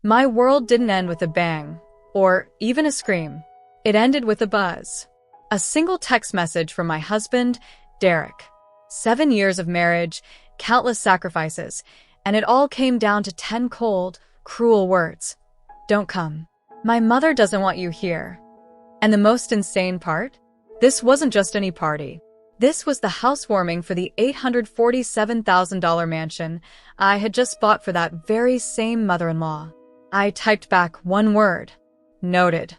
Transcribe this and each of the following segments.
My world didn't end with a bang, or even a scream. It ended with a buzz. A single text message from my husband, Derek. 7 years of marriage, countless sacrifices, and it all came down to 10 cold, cruel words. Don't come. My mother doesn't want you here. And the most insane part? This wasn't just any party. This was the housewarming for the $847,000 mansion I had just bought for that very same mother-in-law. I typed back one word. Noted.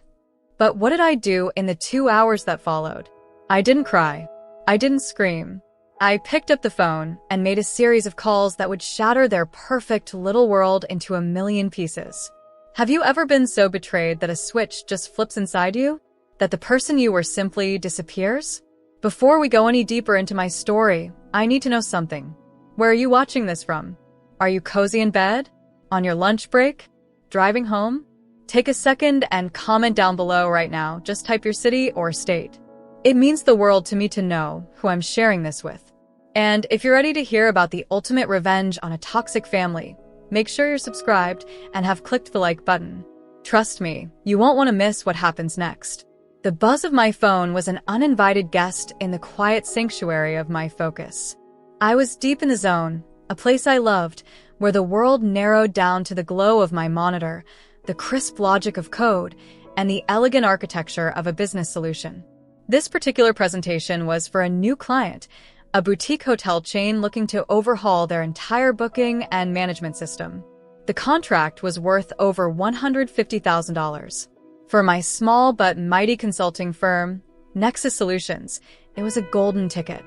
But what did I do in the 2 hours that followed? I didn't cry. I didn't scream. I picked up the phone and made a series of calls that would shatter their perfect little world into a million pieces. Have you ever been so betrayed that a switch just flips inside you? That the person you were simply disappears? Before we go any deeper into my story, I need to know something. Where are you watching this from? Are you cozy in bed? On your lunch break? Driving home? Take a second and comment down below right now. Just type your city or state. It means the world to me to know who I'm sharing this with. And if you're ready to hear about the ultimate revenge on a toxic family, make sure you're subscribed and have clicked the like button. Trust me, you won't want to miss what happens next. The buzz of my phone was an uninvited guest in the quiet sanctuary of my focus. I was deep in the zone, a place I loved, where the world narrowed down to the glow of my monitor, the crisp logic of code, and the elegant architecture of a business solution. This particular presentation was for a new client, a boutique hotel chain looking to overhaul their entire booking and management system. The contract was worth over $150,000. For my small but mighty consulting firm, Nexus Solutions, it was a golden ticket.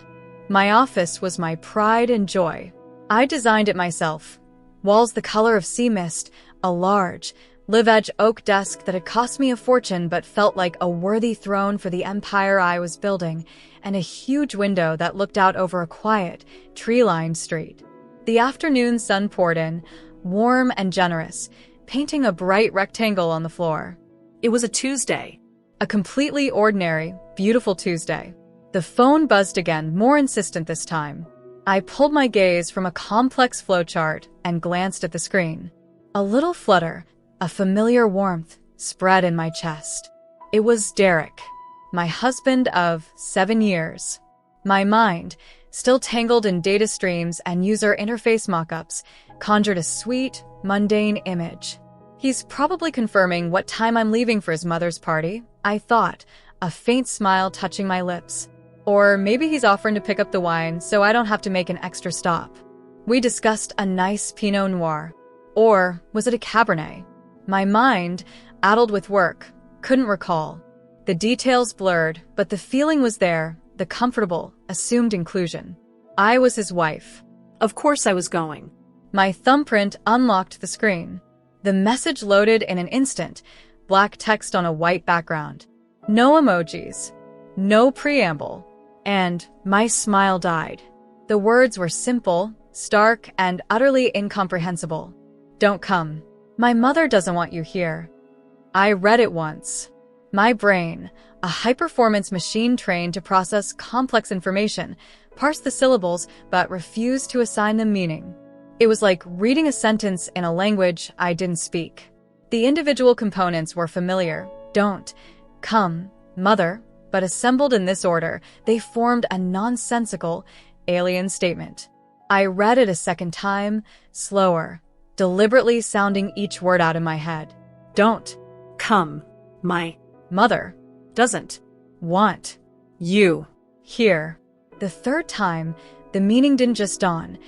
My office was my pride and joy. I designed it myself. Walls the color of sea mist, a large, live-edge oak desk that had cost me a fortune but felt like a worthy throne for the empire I was building, and a huge window that looked out over a quiet, tree-lined street. The afternoon sun poured in, warm and generous, painting a bright rectangle on the floor. It was a Tuesday. A completely ordinary, beautiful Tuesday. The phone buzzed again, more insistent this time. I pulled my gaze from a complex flowchart and glanced at the screen. A little flutter, a familiar warmth, spread in my chest. It was Derek, my husband of 7 years. My mind, still tangled in data streams and user interface mockups, conjured a sweet, mundane image. He's probably confirming what time I'm leaving for his mother's party, I thought, a faint smile touching my lips. Or maybe he's offering to pick up the wine so I don't have to make an extra stop. We discussed a nice Pinot Noir. Or was it a Cabernet? My mind, addled with work, couldn't recall. The details blurred, but the feeling was there, the comfortable, assumed inclusion. I was his wife. Of course I was going. My thumbprint unlocked the screen. The message loaded in an instant, black text on a white background. No emojis, no preamble, and my smile died. The words were simple, stark, and utterly incomprehensible. Don't come. My mother doesn't want you here. I read it once. My brain, a high-performance machine trained to process complex information, parsed the syllables but refused to assign them meaning. It was like reading a sentence in a language I didn't speak. The individual components were familiar. Don't, come, mother, but assembled in this order, they formed a nonsensical, alien statement. I read it a second time, slower, deliberately sounding each word out in my head. Don't. Come. My mother doesn't want you here. The third time, the meaning didn't just dawn.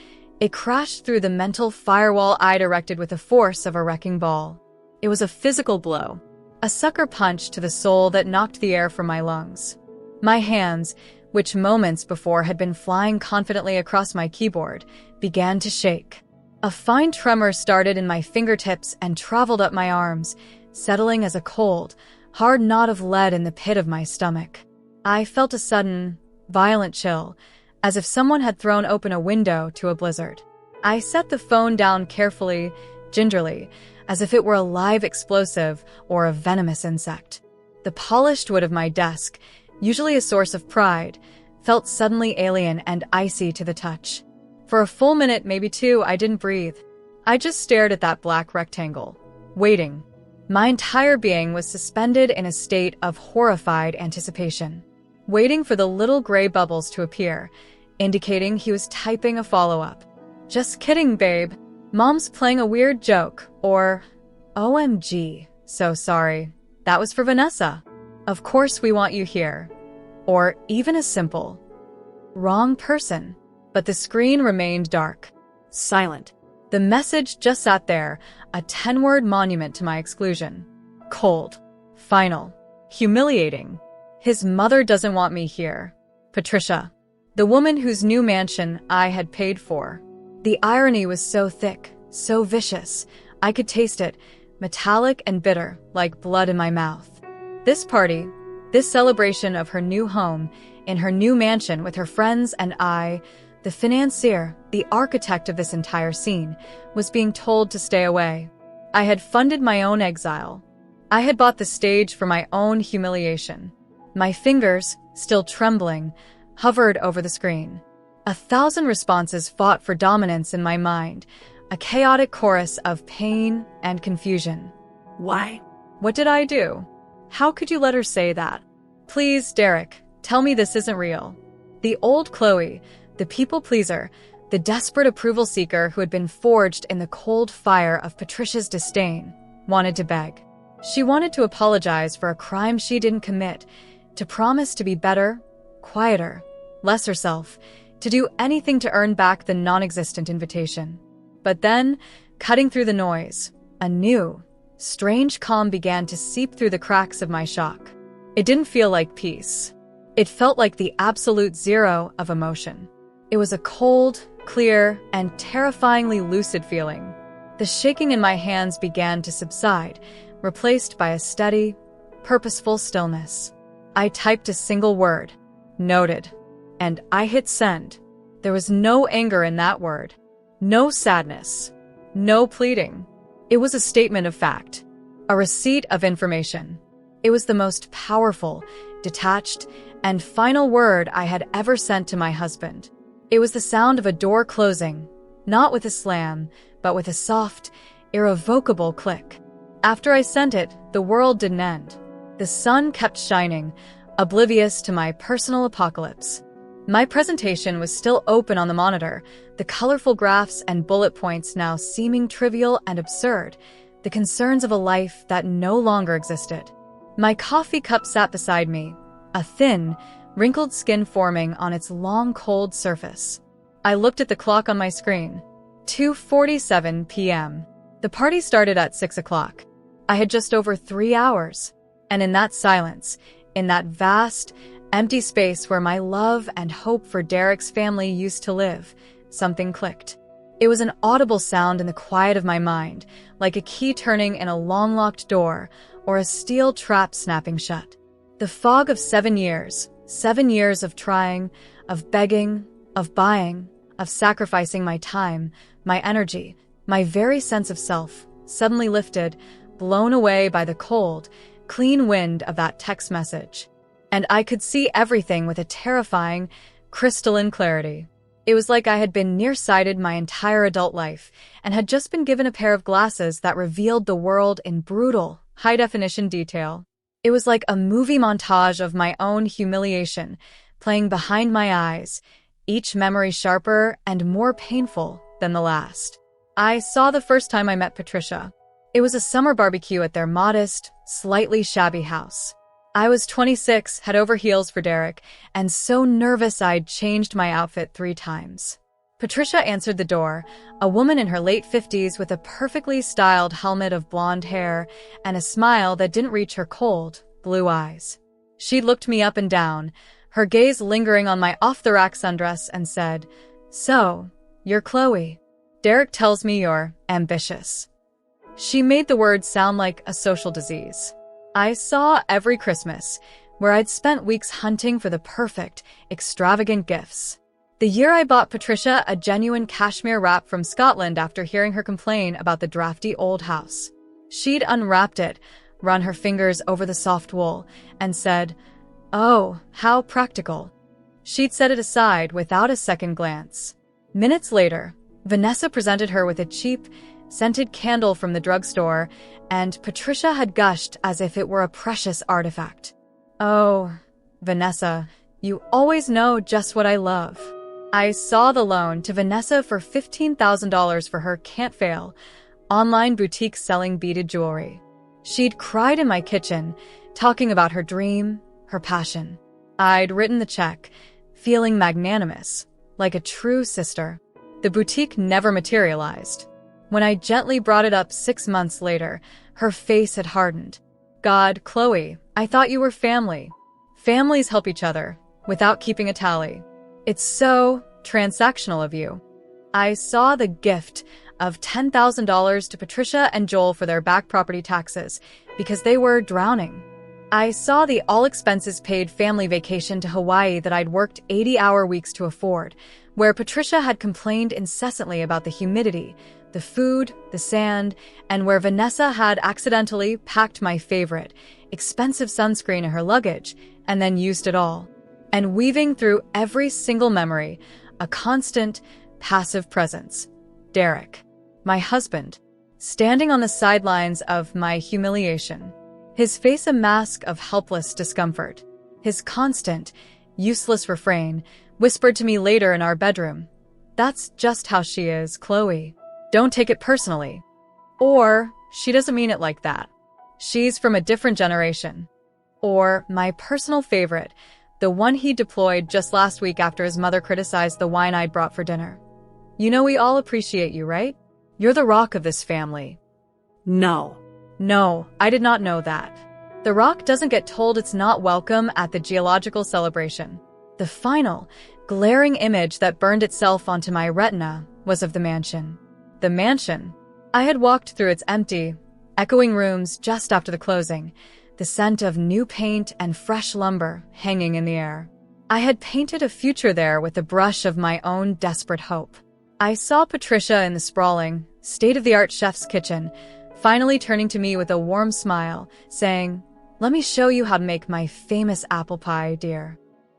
It crashed through the mental firewall I'd erected with the force of a wrecking ball. It was a physical blow, a sucker punch to the soul that knocked the air from my lungs. My hands, which moments before had been flying confidently across my keyboard, began to shake. A fine tremor started in my fingertips and traveled up my arms, settling as a cold, hard knot of lead in the pit of my stomach. I felt a sudden, violent chill, as if someone had thrown open a window to a blizzard. I set the phone down carefully, gingerly, as if it were a live explosive or a venomous insect. The polished wood of my desk, usually a source of pride, felt suddenly alien and icy to the touch. For a full minute, maybe two, I didn't breathe. I just stared at that black rectangle. waiting. My entire being was suspended in a state of horrified anticipation, waiting for the little gray bubbles to appear, indicating he was typing a follow-up. Just kidding, babe. Mom's playing a weird joke, or OMG, so sorry. That was for Vanessa. Of course we want you here. Or even a simple, wrong person. But the screen remained dark. Silent. The message just sat there, a 10-word monument to my exclusion. Cold. Final. Humiliating. His mother doesn't want me here. Patricia. The woman whose new mansion I had paid for. The irony was so thick, so vicious. I could taste it, metallic and bitter, like blood in my mouth. This party, this celebration of her new home, in her new mansion with her friends and I, the financier, the architect of this entire scene, was being told to stay away. I had funded my own exile. I had bought the stage for my own humiliation. My fingers, still trembling, hovered over the screen. 1,000 responses fought for dominance in my mind, a chaotic chorus of pain and confusion. Why? What did I do? How could you let her say that? Please, Derek, tell me this isn't real. The old Chloe, the people-pleaser, the desperate approval seeker who had been forged in the cold fire of Patricia's disdain, wanted to beg. She wanted to apologize for a crime she didn't commit, to promise to be better, quieter, less herself, to do anything to earn back the non-existent invitation. But then, cutting through the noise, a new, strange calm began to seep through the cracks of my shock. It didn't feel like peace. It felt like the absolute zero of emotion. It was a cold, clear, and terrifyingly lucid feeling. The shaking in my hands began to subside, replaced by a steady, purposeful stillness. I typed a single word, noted, and I hit send. There was no anger in that word, no sadness, no pleading. It was a statement of fact, a receipt of information. It was the most powerful, detached, and final word I had ever sent to my husband. It was the sound of a door closing, not with a slam, but with a soft, irrevocable click. After I sent it, the world didn't end. The sun kept shining, oblivious to my personal apocalypse. My presentation was still open on the monitor, the colorful graphs and bullet points now seeming trivial and absurd, the concerns of a life that no longer existed. My coffee cup sat beside me, a thin, wrinkled skin forming on its long, cold surface. I looked at the clock on my screen. 2:47 p.m. The party started at 6 o'clock. I had just over 3 hours. And in that silence, in that vast, empty space where my love and hope for Derek's family used to live, something clicked. It was an audible sound in the quiet of my mind, like a key turning in a long-locked door or a steel trap snapping shut. The fog of 7 years of trying, of begging, of buying, of sacrificing my time, my energy, my very sense of self, suddenly lifted, blown away by the cold, clean wind of that text message. And I could see everything with a terrifying, crystalline clarity. It was like I had been nearsighted my entire adult life and had just been given a pair of glasses that revealed the world in brutal, high-definition detail. It was like a movie montage of my own humiliation, playing behind my eyes, each memory sharper and more painful than the last. I saw the first time I met Patricia. It was a summer barbecue at their modest, slightly shabby house. I was 26, head over heels for Derek, and so nervous I'd changed my outfit 3 times. Patricia answered the door, a woman in her late 50s with a perfectly styled helmet of blonde hair and a smile that didn't reach her cold, blue eyes. She looked me up and down, her gaze lingering on my off-the-rack sundress, and said, "So, you're Chloe. Derek tells me you're ambitious." She made the word sound like a social disease. I saw every Christmas, where I'd spent weeks hunting for the perfect, extravagant gifts. The year I bought Patricia a genuine cashmere wrap from Scotland after hearing her complain about the drafty old house. She'd unwrapped it, run her fingers over the soft wool, and said, "Oh, how practical." She'd set it aside without a second glance. Minutes later, Vanessa presented her with a cheap, scented candle from the drugstore, and Patricia had gushed as if it were a precious artifact. "Oh, Vanessa, you always know just what I love." I saw the loan to Vanessa for $15,000 for her can't fail online boutique selling beaded jewelry. She'd cried in my kitchen, talking about her dream, her passion. I'd written the check, feeling magnanimous, like a true sister. The boutique never materialized. When I gently brought it up 6 months later, her face had hardened. "God, Chloe, I thought you were family." Families help each other, without keeping a tally. "It's so transactional of you." I saw the gift of $10,000 to Patricia and Joel for their back property taxes because they were drowning. I saw the all-expenses-paid family vacation to Hawaii that I'd worked 80-hour weeks to afford, where Patricia had complained incessantly about the humidity, the food, the sand, and where Vanessa had accidentally packed my favorite, expensive sunscreen in her luggage and then used it all. And weaving through every single memory, a constant, passive presence. Derek, my husband, standing on the sidelines of my humiliation. His face a mask of helpless discomfort. His constant, useless refrain whispered to me later in our bedroom, "That's just how she is, Chloe. Don't take it personally." Or, "She doesn't mean it like that. She's from a different generation." Or, my personal favorite, the one he deployed just last week after his mother criticized the wine I'd brought for dinner. "You know we all appreciate you, right? You're the rock of this family." No. No, I did not know that. The rock doesn't get told it's not welcome at the geological celebration. The final, glaring image that burned itself onto my retina was of the mansion. The mansion. I had walked through its empty, echoing rooms just after the closing, the scent of new paint and fresh lumber hanging in the air. I had painted a future there with the brush of my own desperate hope. I saw Patricia in the sprawling, state-of-the-art chef's kitchen, finally turning to me with a warm smile, saying, "Let me show you how to make my famous apple pie, dear."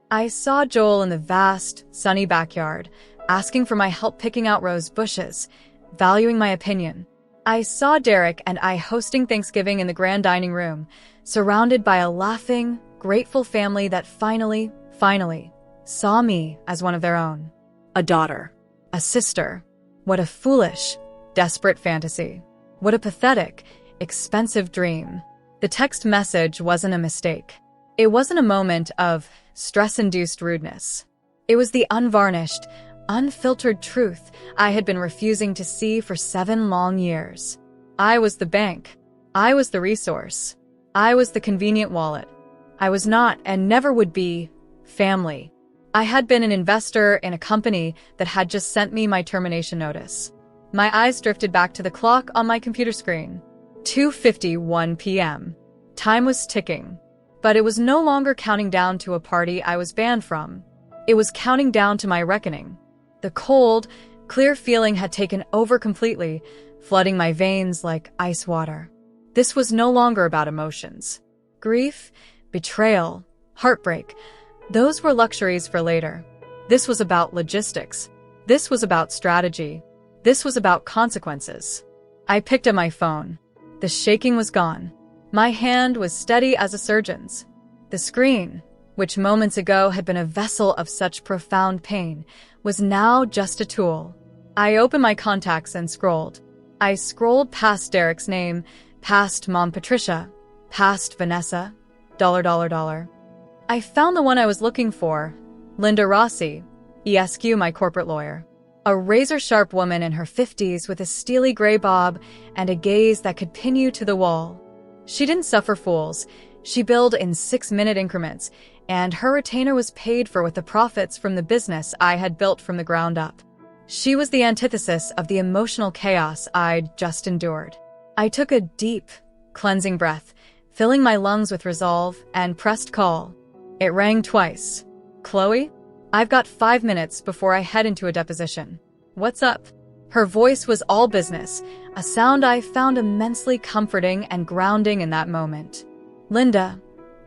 I saw Joel in the vast, sunny backyard, asking for my help picking out rose bushes, valuing my opinion. I saw Derek and I hosting Thanksgiving in the grand dining room, surrounded by a laughing, grateful family that finally saw me as one of their own. A daughter. A sister. What a foolish, desperate fantasy. What a pathetic, expensive dream. The text message wasn't a mistake. It wasn't a moment of stress-induced rudeness. It was the unvarnished, unfiltered truth I had been refusing to see for 7 long years. I was the bank. I was the resource. I was the convenient wallet. I was not, and never would be, family. I had been an investor in a company that had just sent me my termination notice. My eyes drifted back to the clock on my computer screen. 2:51 p.m. Time was ticking. But it was no longer counting down to a party I was banned from. It was counting down to my reckoning. The cold, clear feeling had taken over completely, flooding my veins like ice water. This was no longer about emotions. Grief, betrayal, heartbreak, those were luxuries for later. This was about logistics. This was about strategy. This was about consequences. I picked up my phone. The shaking was gone. My hand was steady as a surgeon's. The screen, which moments ago had been a vessel of such profound pain, was now just a tool. I opened my contacts and scrolled. I scrolled past Derek's name, past Mom Patricia, past Vanessa, $. I found the one I was looking for, Linda Rossi, ESQ, my corporate lawyer. A razor-sharp woman in her 50s with a steely gray bob and a gaze that could pin you to the wall. She didn't suffer fools. She billed in 6-minute increments, and her retainer was paid for with the profits from the business I had built from the ground up. She was the antithesis of the emotional chaos I'd just endured. I took a deep, cleansing breath, filling my lungs with resolve, and pressed call. It rang twice. "Chloe? I've got 5 minutes before I head into a deposition. What's up?" Her voice was all business, a sound I found immensely comforting and grounding in that moment. "Linda,"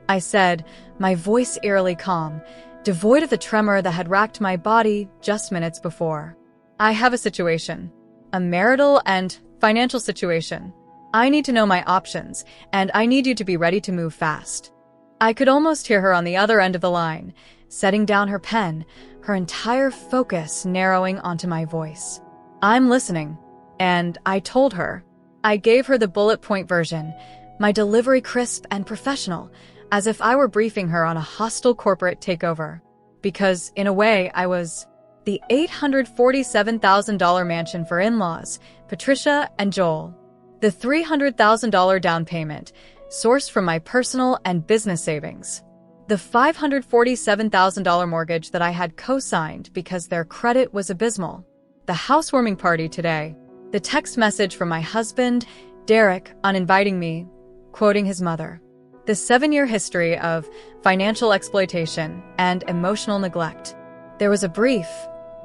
I said, my voice eerily calm, devoid of the tremor that had racked my body just minutes before. "I have a situation. A marital and Financial situation. I need to know my options, and I need you to be ready to move fast. I could almost hear her on the other end of the line, setting down her pen, her entire focus narrowing onto my voice. I'm listening, and I told her. I gave her the bullet point version, my delivery crisp and professional, as if I were briefing her on a hostile corporate takeover. Because, in a way, I was the $847,000 mansion for in-laws, Patricia and Joel. The $300,000 down payment, sourced from my personal and business savings. The $547,000 mortgage that I had co-signed because their credit was abysmal. The housewarming party today. The text message from my husband, Derek, on inviting me, quoting his mother. The 7-year history of financial exploitation and emotional neglect. There was a brief,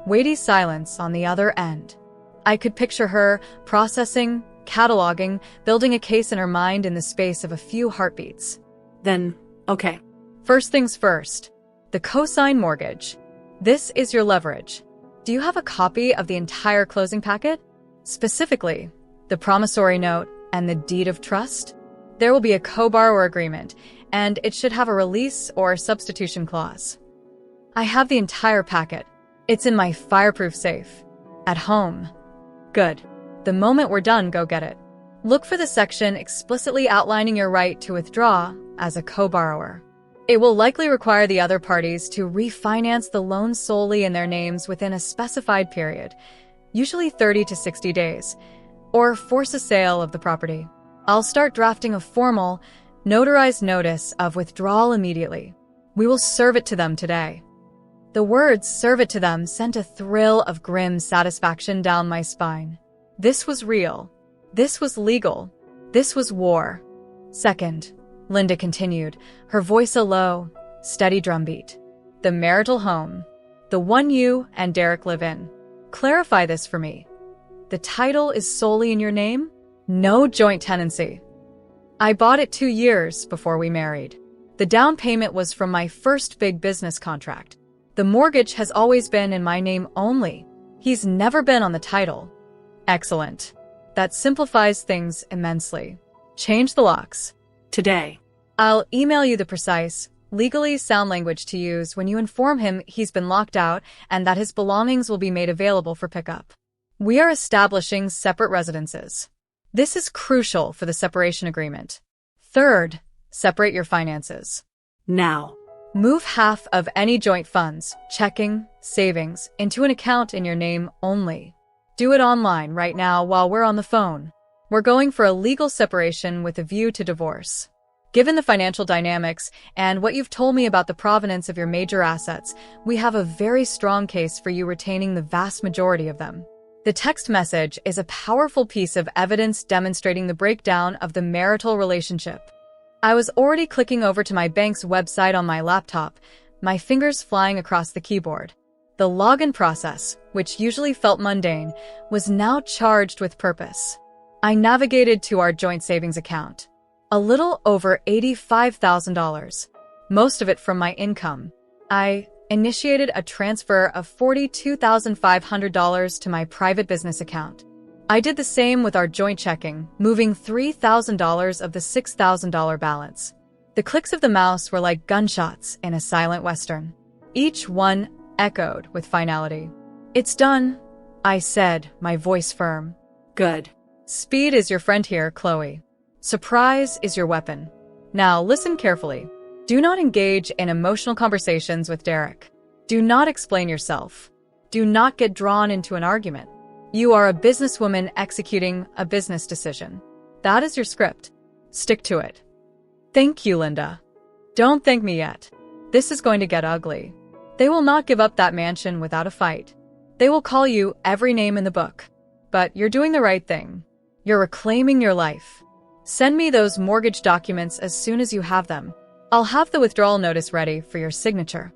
weighty silence on the other end. I could picture her processing, cataloging, building a case in her mind in the space of a few heartbeats. Then, okay. First things first, the cosign mortgage. This is your leverage. Do you have a copy of the entire closing packet? Specifically, the promissory note and the deed of trust? There will be a co-borrower agreement, and it should have a release or substitution clause. I have the entire packet. It's in my fireproof safe. At home. Good. The moment we're done, go get it. Look for the section explicitly outlining your right to withdraw as a co-borrower. It will likely require the other parties to refinance the loan solely in their names within a specified period, usually 30 to 60 days, or force a sale of the property. I'll start drafting a formal, notarized notice of withdrawal immediately. We will serve it to them today. The words "serve it to them" sent a thrill of grim satisfaction down my spine. This was real. This was legal. This was war. Second, Linda continued, her voice a low, steady drumbeat. The marital home. The one you and Derek live in. Clarify this for me. The title is solely in your name? No joint tenancy. I bought it 2 years before we married. The down payment was from my first big business contract. The mortgage has always been in my name only. He's never been on the title. Excellent. That simplifies things immensely. Change the locks. Today. I'll email you the precise, legally sound language to use when you inform him he's been locked out and that his belongings will be made available for pickup. We are establishing separate residences. This is crucial for the separation agreement. Third, separate your finances. Now. Move half of any joint funds, checking, savings, into an account in your name only. Do it online right now while we're on the phone. We're going for a legal separation with a view to divorce. Given the financial dynamics and what you've told me about the provenance of your major assets, we have a very strong case for you retaining the vast majority of them. The text message is a powerful piece of evidence demonstrating the breakdown of the marital relationship. I was already clicking over to my bank's website on my laptop, my fingers flying across the keyboard. The login process, which usually felt mundane, was now charged with purpose. I navigated to our joint savings account. A little over $85,000, most of it from my income. I initiated a transfer of $42,500 to my private business account. I did the same with our joint checking, moving $3,000 of the $6,000 balance. The clicks of the mouse were like gunshots in a silent western. Each one echoed with finality. It's done, I said, my voice firm. Good. Speed is your friend here, Chloe. Surprise is your weapon. Now listen carefully. Do not engage in emotional conversations with Derek. Do not explain yourself. Do not get drawn into an argument. You are a businesswoman executing a business decision. That is your script. Stick to it. Thank you, Linda. Don't thank me yet. This is going to get ugly. They will not give up that mansion without a fight. They will call you every name in the book. But you're doing the right thing. You're reclaiming your life. Send me those mortgage documents as soon as you have them. I'll have the withdrawal notice ready for your signature.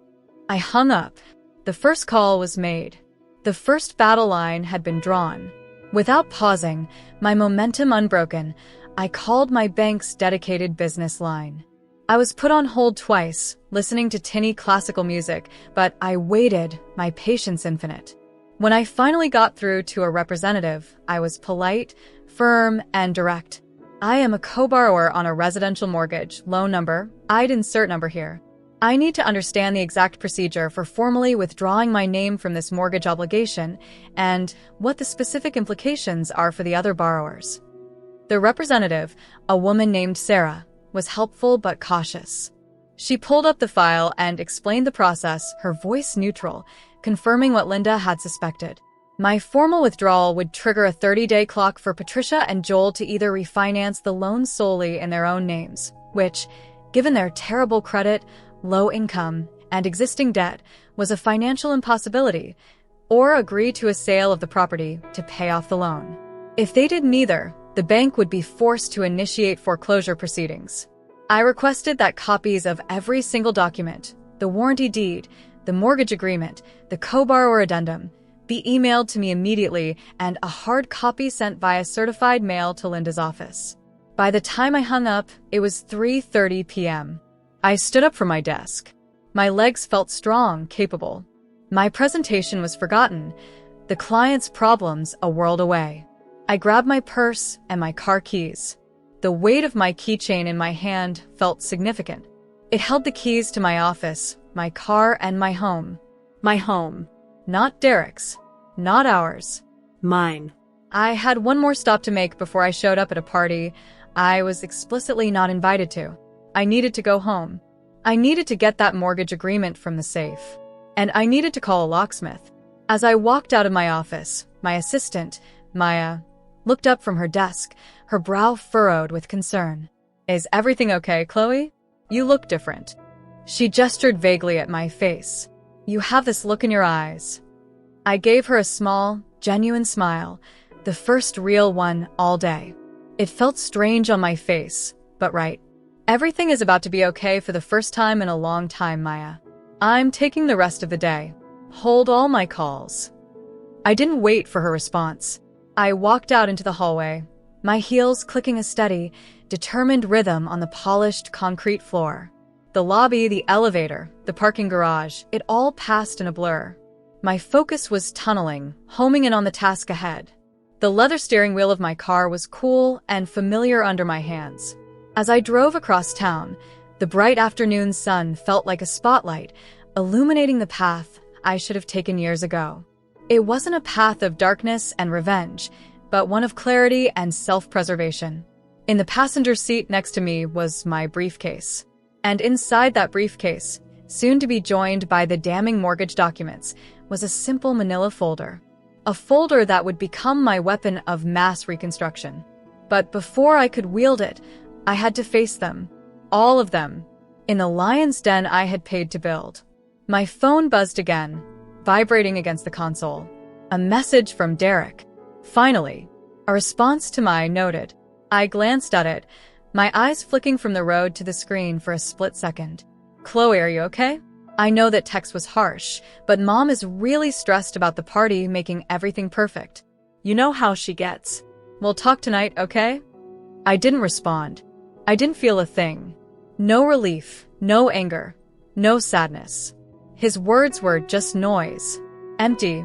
I hung up. The first call was made. The first battle line had been drawn. Without pausing, my momentum unbroken, I called my bank's dedicated business line. I was put on hold twice, listening to tinny classical music, but I waited, my patience infinite. When I finally got through to a representative, I was polite, firm and direct. I am a co-borrower on a residential mortgage. Loan number, I'd insert number here. I need to understand the exact procedure for formally withdrawing my name from this mortgage obligation and what the specific implications are for the other borrowers. The representative, a woman named Sarah, was helpful but cautious. She pulled up the file and explained the process, her voice neutral, confirming what Linda had suspected. My formal withdrawal would trigger a 30-day clock for Patricia and Joel to either refinance the loan solely in their own names, which, given their terrible credit, low income, and existing debt, was a financial impossibility, or agree to a sale of the property to pay off the loan. If they did neither, the bank would be forced to initiate foreclosure proceedings. I requested that copies of every single document, the warranty deed, the mortgage agreement, the co-borrower addendum, be emailed to me immediately and a hard copy sent via certified mail to Linda's office. By the time I hung up, it was 3:30 p.m. I stood up from my desk. My legs felt strong, capable. My presentation was forgotten, the client's problems a world away. I grabbed my purse and my car keys. The weight of my keychain in my hand felt significant. It held the keys to my office, my car, and my home. My home. Not Derek's. Not ours. Mine. I had one more stop to make before I showed up at a party I was explicitly not invited to. I needed to go home. I needed to get that mortgage agreement from the safe. And I needed to call a locksmith. As I walked out of my office, my assistant, Maya, looked up from her desk, her brow furrowed with concern. "Is everything okay, Chloe? You look different." She gestured vaguely at my face. "You have this look in your eyes." I gave her a small, genuine smile, the first real one all day. It felt strange on my face, but right. "Everything is about to be okay for the first time in a long time, Maya. I'm taking the rest of the day. Hold all my calls." I didn't wait for her response. I walked out into the hallway, my heels clicking a steady, determined rhythm on the polished concrete floor. The lobby, the elevator, the parking garage, it all passed in a blur. My focus was tunneling, homing in on the task ahead. The leather steering wheel of my car was cool and familiar under my hands. As I drove across town, the bright afternoon sun felt like a spotlight, illuminating the path I should have taken years ago. It wasn't a path of darkness and revenge, but one of clarity and self-preservation. In the passenger seat next to me was my briefcase. And inside that briefcase, soon to be joined by the damning mortgage documents, was a simple manila folder. A folder that would become my weapon of mass reconstruction. But before I could wield it, I had to face them. All of them. In the lion's den I had paid to build. My phone buzzed again, vibrating against the console. A message from Derek. Finally, a response to my noted. I glanced at it, my eyes flicking from the road to the screen for a split second. "Chloe, are you okay? I know that text was harsh, but Mom is really stressed about the party making everything perfect. You know how she gets. We'll talk tonight, okay?" I didn't respond. I didn't feel a thing. No relief, no anger, no sadness. His words were just noise. Empty,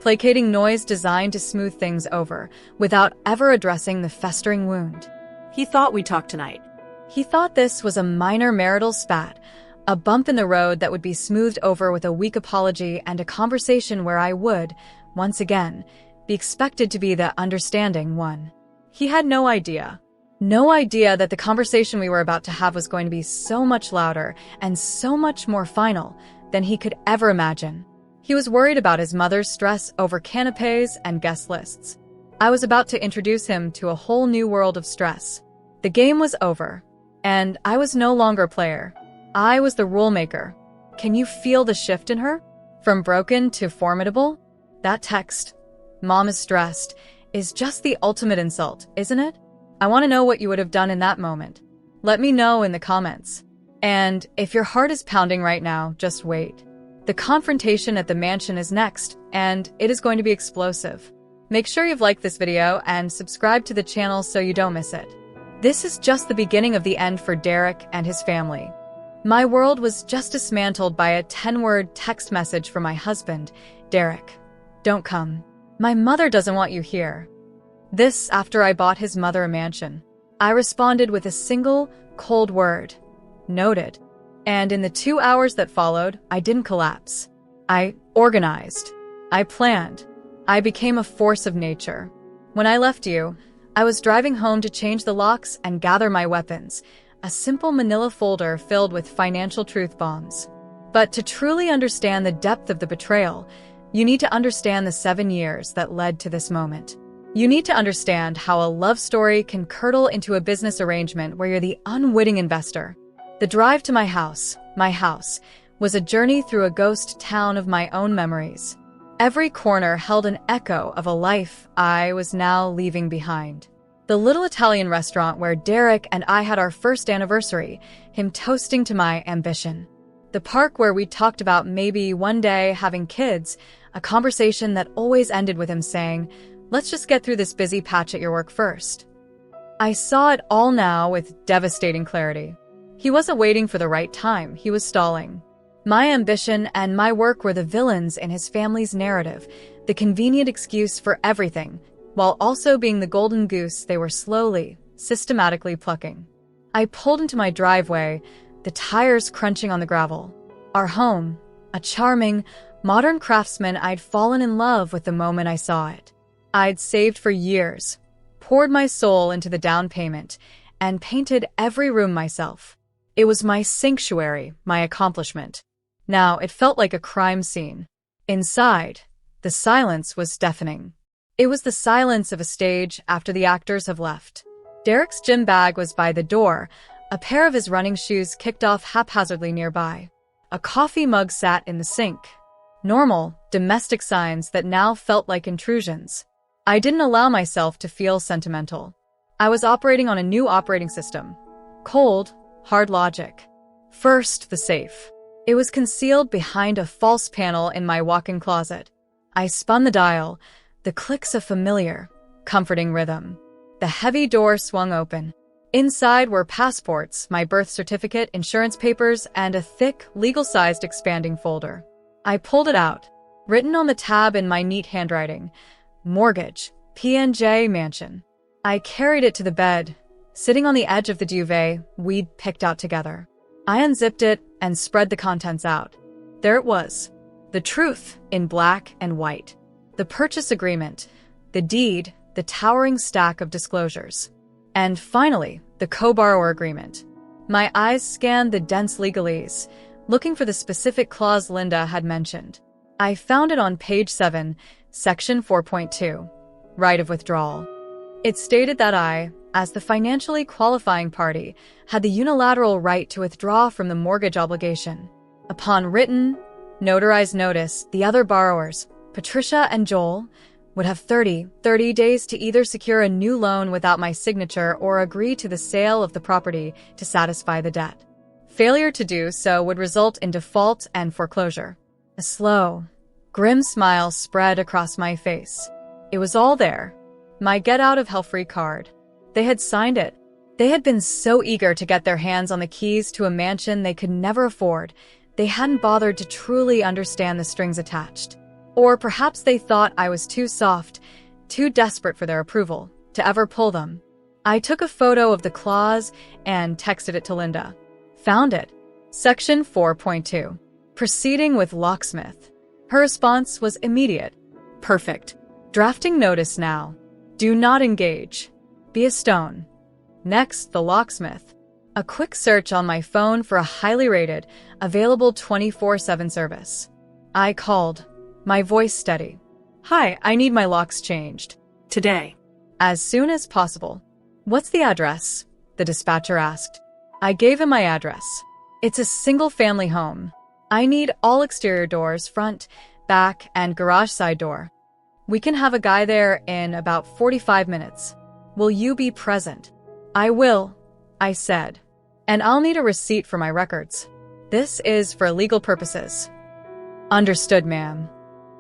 placating noise designed to smooth things over, without ever addressing the festering wound. He thought we'd talk tonight. He thought this was a minor marital spat, a bump in the road that would be smoothed over with a weak apology and a conversation where I would, once again, be expected to be the understanding one. He had no idea. No idea that the conversation we were about to have was going to be so much louder and so much more final than he could ever imagine. He was worried about his mother's stress over canapes and guest lists. I was about to introduce him to a whole new world of stress. The game was over, and I was no longer a player. I was the rule maker. Can you feel the shift in her? From broken to formidable? That text, "Mom is stressed," is just the ultimate insult, isn't it? I want to know what you would have done in that moment. Let me know in the comments. And if your heart is pounding right now, just wait. The confrontation at the mansion is next, and it is going to be explosive. Make sure you've liked this video and subscribe to the channel so you don't miss it. This is just the beginning of the end for Derek and his family. My world was just dismantled by a 10-word text message from my husband, Derek. "Don't come. My mother doesn't want you here." This after I bought his mother a mansion. I responded with a single, cold word. Noted. And in the 2 hours that followed, I didn't collapse. I organized. I planned. I became a force of nature. When I left you, I was driving home to change the locks and gather my weapons, a simple manila folder filled with financial truth bombs. But to truly understand the depth of the betrayal, you need to understand the 7 years that led to this moment. You need to understand how a love story can curdle into a business arrangement where you're the unwitting investor. The drive to my house, was a journey through a ghost town of my own memories. Every corner held an echo of a life I was now leaving behind. The little Italian restaurant where Derek and I had our first anniversary, him toasting to my ambition. The park where we talked about maybe one day having kids, a conversation that always ended with him saying, "Let's just get through this busy patch at your work first." I saw it all now with devastating clarity. He wasn't waiting for the right time, he was stalling. My ambition and my work were the villains in his family's narrative, the convenient excuse for everything, while also being the golden goose they were slowly, systematically plucking. I pulled into my driveway, the tires crunching on the gravel. Our home, a charming, modern craftsman I'd fallen in love with the moment I saw it. I'd saved for years, poured my soul into the down payment, and painted every room myself. It was my sanctuary, my accomplishment. Now it felt like a crime scene. Inside, the silence was deafening. It was the silence of a stage after the actors have left. Derek's gym bag was by the door, a pair of his running shoes kicked off haphazardly nearby. A coffee mug sat in the sink. Normal, domestic signs that now felt like intrusions. I didn't allow myself to feel sentimental. I was operating on a new operating system. Cold, hard logic. First, the safe. It was concealed behind a false panel in my walk-in closet. I spun the dial, the clicks of familiar, comforting rhythm. The heavy door swung open. Inside were passports, my birth certificate, insurance papers, and a thick, legal-sized expanding folder. I pulled it out. Written on the tab in my neat handwriting, "Mortgage, PNJ Mansion." I carried it to the bed, sitting on the edge of the duvet we'd picked out together. I unzipped it and spread the contents out. There it was. The truth in black and white. The purchase agreement, the deed, the towering stack of disclosures. And finally, the co-borrower agreement. My eyes scanned the dense legalese, looking for the specific clause Linda had mentioned. I found it on page 7, section 4.2, right of withdrawal. It stated that I, as the financially qualifying party, had the unilateral right to withdraw from the mortgage obligation. Upon written, notarized notice, the other borrowers, Patricia and Joel, would have 30 days to either secure a new loan without my signature or agree to the sale of the property to satisfy the debt. Failure to do so would result in default and foreclosure. A slow, grim smile spread across my face. It was all there. My get-out-of-hell-free card. They had signed it. They had been so eager to get their hands on the keys to a mansion they could never afford, they hadn't bothered to truly understand the strings attached. Or perhaps they thought I was too soft, too desperate for their approval, to ever pull them. I took a photo of the clause and texted it to Linda. Found it. Section 4.2. Proceeding with locksmith. Her response was immediate. Perfect. Drafting notice now. Do not engage. Be a stone. Next, the locksmith. A quick search on my phone for a highly rated, available 24/7 service. I called, my voice steady. "Hi, I need my locks changed." Today. "As soon as possible." "What's the address?" the dispatcher asked. I gave him my address. "It's a single-family home. I need all exterior doors, front, back, and garage side door. We can have a guy there in about 45 minutes. Will you be present?" "I will," I said. "And I'll need a receipt for my records. This is for legal purposes." "Understood, ma'am."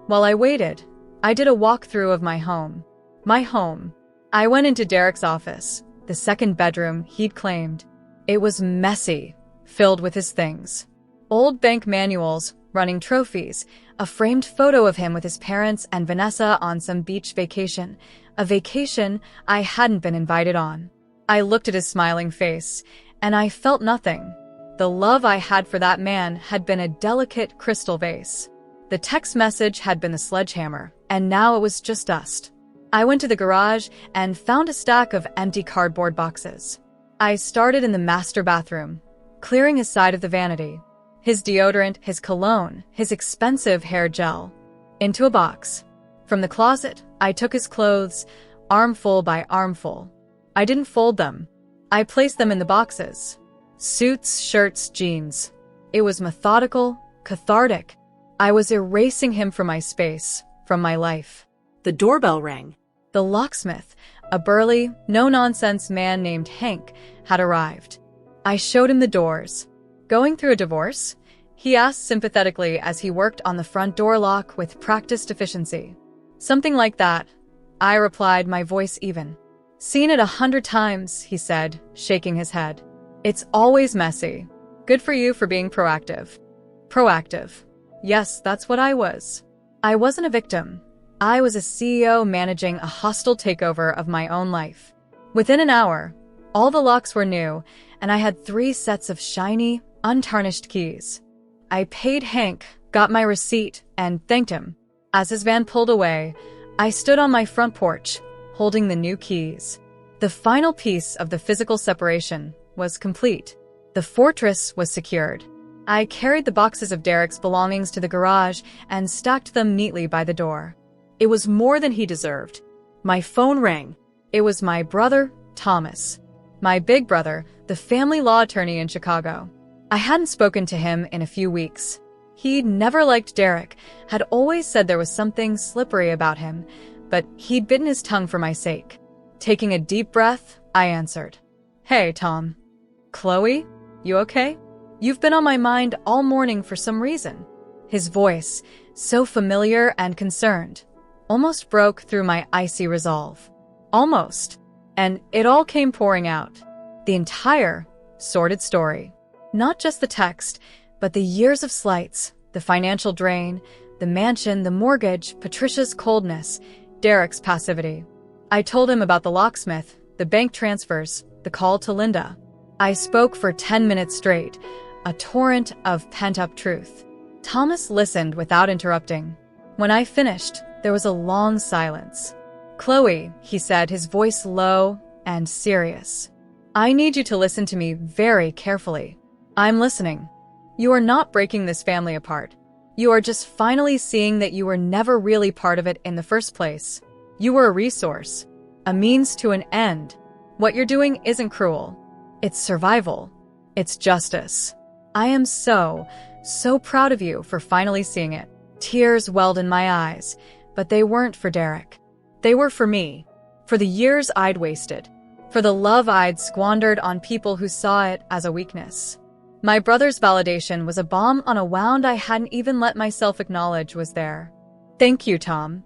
While I waited, I did a walkthrough of my home. My home. I went into Derek's office, the second bedroom he'd claimed. It was messy, filled with his things. Old bank manuals, running trophies, a framed photo of him with his parents and Vanessa on some beach vacation, a vacation I hadn't been invited on. I looked at his smiling face, and I felt nothing. The love I had for that man had been a delicate crystal vase. The text message had been the sledgehammer, and now it was just dust. I went to the garage and found a stack of empty cardboard boxes. I started in the master bathroom, clearing his side of the vanity. His deodorant, his cologne, his expensive hair gel. Into a box. From the closet, I took his clothes, armful by armful. I didn't fold them. I placed them in the boxes. Suits, shirts, jeans. It was methodical, cathartic. I was erasing him from my space, from my life. The doorbell rang. The locksmith, a burly, no-nonsense man named Hank, had arrived. I showed him the doors. Going through a divorce? He asked sympathetically as he worked on the front door lock with practiced efficiency. Something like that, I replied, my voice even. Seen it 100 times, he said, shaking his head. It's always messy. Good for you for being proactive. Proactive. Yes, that's what I was. I wasn't a victim. I was a CEO managing a hostile takeover of my own life. Within an hour, all the locks were new, and I had 3 sets of shiny, untarnished keys. I paid Hank, got my receipt, and thanked him. As his van pulled away, I stood on my front porch, holding the new keys. The final piece of the physical separation was complete. The fortress was secured. I carried the boxes of Derek's belongings to the garage and stacked them neatly by the door. It was more than he deserved. My phone rang. It was my brother, Thomas. My big brother, the family law attorney in Chicago. I hadn't spoken to him in a few weeks. He'd never liked Derek, had always said there was something slippery about him, but he'd bitten his tongue for my sake. Taking a deep breath, I answered. Hey, Tom. Chloe? You okay? You've been on my mind all morning for some reason. His voice, so familiar and concerned, almost broke through my icy resolve. Almost. And it all came pouring out. The entire sordid story. Not just the text, but the years of slights, the financial drain, the mansion, the mortgage, Patricia's coldness, Derek's passivity. I told him about the locksmith, the bank transfers, the call to Linda. I spoke for 10 minutes straight, a torrent of pent-up truth. Thomas listened without interrupting. When I finished, there was a long silence. Chloe, he said, his voice low and serious. I need you to listen to me very carefully. I'm listening. You are not breaking this family apart. You are just finally seeing that you were never really part of it in the first place. You were a resource, a means to an end. What you're doing isn't cruel. It's survival. It's justice. I am so proud of you for finally seeing it. Tears welled in my eyes, but they weren't for Derek. They were for me, for the years I'd wasted, for the love I'd squandered on people who saw it as a weakness. My brother's validation was a balm on a wound I hadn't even let myself acknowledge was there. Thank you, Tom.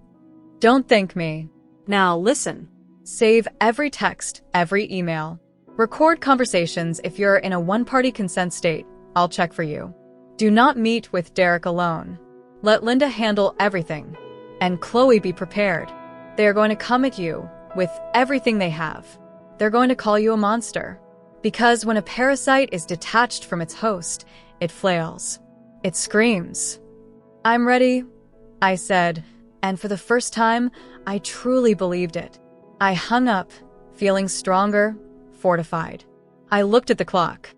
Don't thank me. Now listen. Save every text, every email. Record conversations if you're in a one-party consent state. I'll check for you. Do not meet with Derek alone. Let Linda handle everything. And Chloe, be prepared. They are going to come at you with everything they have. They're going to call you a monster. Because when a parasite is detached from its host, it flails. It screams. I'm ready, I said, and for the first time, I truly believed it. I hung up, feeling stronger, fortified. I looked at the clock.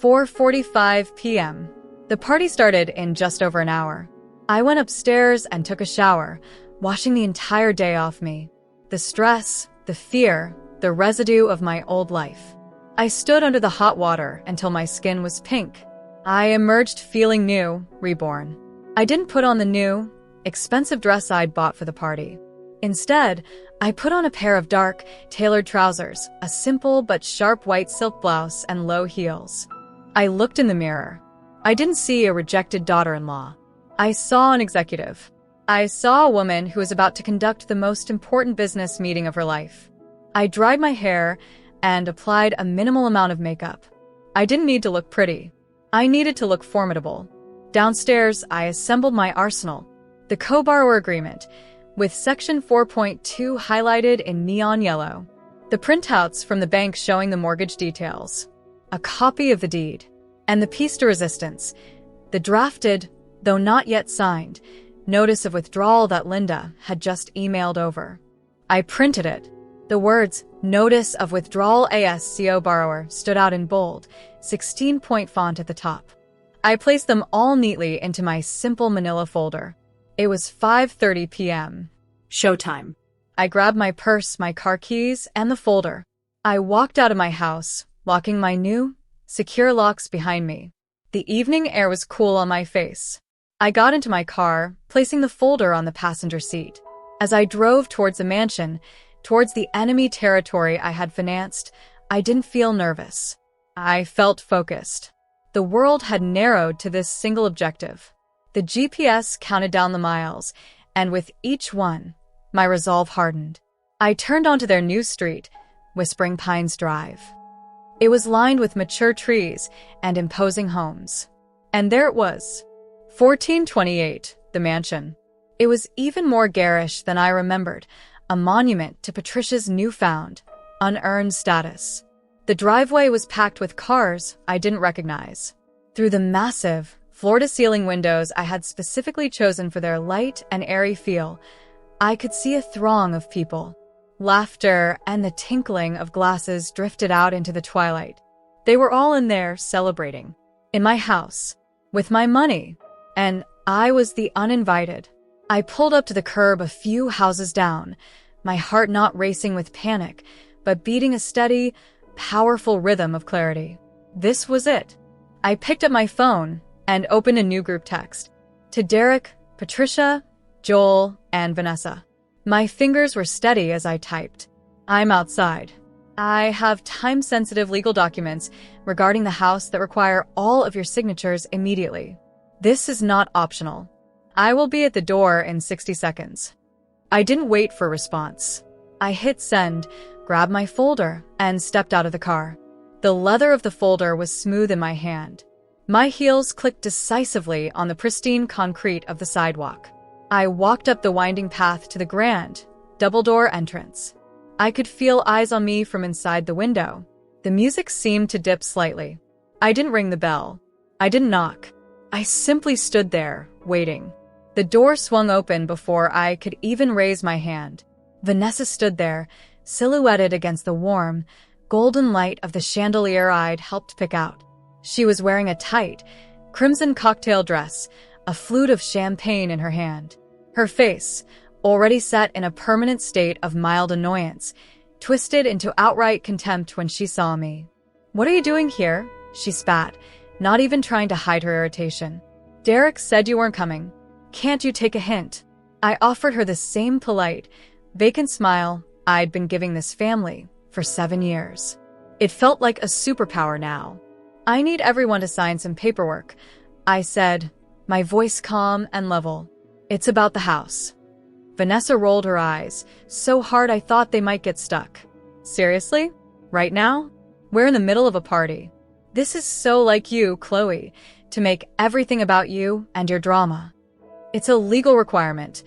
4:45 p.m. The party started in just over an hour. I went upstairs and took a shower, washing the entire day off me. The stress, the fear, the residue of my old life. I stood under the hot water until my skin was pink. I emerged feeling new, reborn. I didn't put on the new, expensive dress I'd bought for the party. Instead, I put on a pair of dark, tailored trousers, a simple but sharp white silk blouse, and low heels. I looked in the mirror. I didn't see a rejected daughter-in-law. I saw an executive. I saw a woman who was about to conduct the most important business meeting of her life. I dried my hair and applied a minimal amount of makeup. I didn't need to look pretty. I needed to look formidable. Downstairs, I assembled my arsenal. The co-borrower agreement, with Section 4.2 highlighted in neon yellow. The printouts from the bank showing the mortgage details. A copy of the deed. And the piece de resistance. The drafted, though not yet signed, notice of withdrawal that Linda had just emailed over. I printed it. The words, Notice of Withdrawal ASCO Borrower, stood out in bold, 16-point font at the top. I placed them all neatly into my simple manila folder. It was 5:30 p.m. Showtime. I grabbed my purse, my car keys, and the folder. I walked out of my house, locking my new, secure locks behind me. The evening air was cool on my face. I got into my car, placing the folder on the passenger seat. As I drove towards the mansion, towards the enemy territory I had financed, I didn't feel nervous. I felt focused. The world had narrowed to this single objective. The GPS counted down the miles, and with each one, my resolve hardened. I turned onto their new street, Whispering Pines Drive. It was lined with mature trees and imposing homes. And there it was, 1428, the mansion. It was even more garish than I remembered, a monument to Patricia's newfound, unearned status. The driveway was packed with cars I didn't recognize. Through the massive, floor-to-ceiling windows I had specifically chosen for their light and airy feel, I could see a throng of people. Laughter and the tinkling of glasses drifted out into the twilight. They were all in there celebrating. In my house. With my money. And I was the uninvited. I pulled up to the curb a few houses down, my heart not racing with panic, but beating a steady, powerful rhythm of clarity. This was it. I picked up my phone and opened a new group text. To Derek, Patricia, Joel, and Vanessa. My fingers were steady as I typed. I'm outside. I have time-sensitive legal documents regarding the house that require all of your signatures immediately. This is not optional. I will be at the door in 60 seconds. I didn't wait for a response. I hit send, grabbed my folder, and stepped out of the car. The leather of the folder was smooth in my hand. My heels clicked decisively on the pristine concrete of the sidewalk. I walked up the winding path to the grand, double-door entrance. I could feel eyes on me from inside the window. The music seemed to dip slightly. I didn't ring the bell. I didn't knock. I simply stood there, waiting. The door swung open before I could even raise my hand. Vanessa stood there, silhouetted against the warm, golden light of the chandelier I'd helped pick out. She was wearing a tight, crimson cocktail dress, a flute of champagne in her hand. Her face, already set in a permanent state of mild annoyance, twisted into outright contempt when she saw me. "What are you doing here?" she spat, not even trying to hide her irritation. "Derek said you weren't coming. Can't you take a hint?" I offered her the same polite, vacant smile I'd been giving this family for 7 years. It felt like a superpower now. "I need everyone to sign some paperwork," I said, my voice calm and level. "It's about the house." Vanessa rolled her eyes, so hard I thought they might get stuck. "Seriously? Right now? We're in the middle of a party. This is so like you, Chloe, to make everything about you and your drama." "It's a legal requirement,"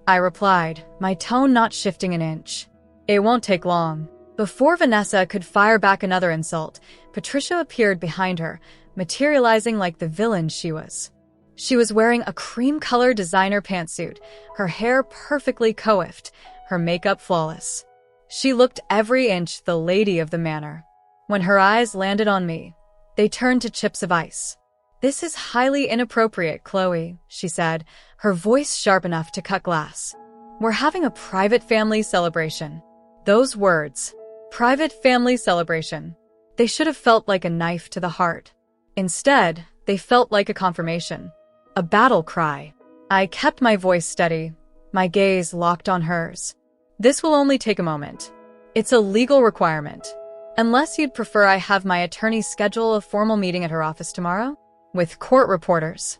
I replied, my tone not shifting an inch. "It won't take long." Before Vanessa could fire back another insult, Patricia appeared behind her, materializing like the villain she was. She was wearing a cream-colored designer pantsuit, her hair perfectly coiffed, her makeup flawless. She looked every inch the lady of the manor. When her eyes landed on me, they turned to chips of ice. "This is highly inappropriate, Chloe," she said, her voice sharp enough to cut glass. "We're having a private family celebration." Those words, private family celebration, they should have felt like a knife to the heart. Instead, they felt like a confirmation. A battle cry. I kept my voice steady, my gaze locked on hers. "This will only take a moment. It's a legal requirement. Unless you'd prefer I have my attorney schedule a formal meeting at her office tomorrow? With court reporters."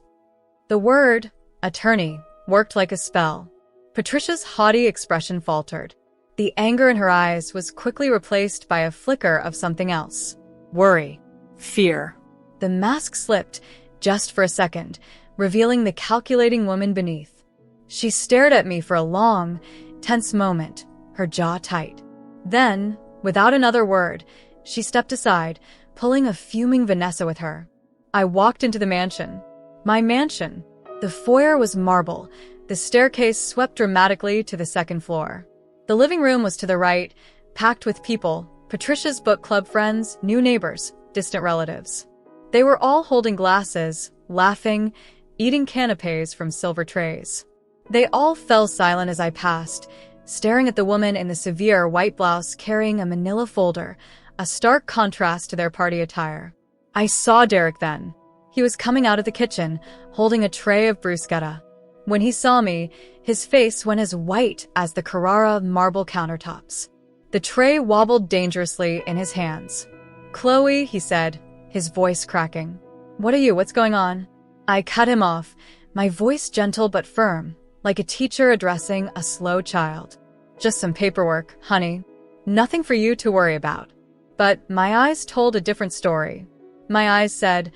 The word, attorney, worked like a spell. Patricia's haughty expression faltered. The anger in her eyes was quickly replaced by a flicker of something else. Worry. Fear. The mask slipped, just for a second, revealing the calculating woman beneath. She stared at me for a long, tense moment, her jaw tight. Then, without another word, she stepped aside, pulling a fuming Vanessa with her. I walked into the mansion. My mansion. The foyer was marble. The staircase swept dramatically to the second floor. The living room was to the right, packed with people, Patricia's book club friends, new neighbors, distant relatives. They were all holding glasses, laughing, eating canapes from silver trays. They all fell silent as I passed, staring at the woman in the severe white blouse carrying a manila folder, a stark contrast to their party attire. I saw Derek then. He was coming out of the kitchen, holding a tray of bruschetta. When he saw me, his face went as white as the Carrara marble countertops. The tray wobbled dangerously in his hands. "Chloe," he said, his voice cracking. What's going on?" I cut him off, my voice gentle but firm, like a teacher addressing a slow child. "Just some paperwork, honey. Nothing for you to worry about." But my eyes told a different story. My eyes said,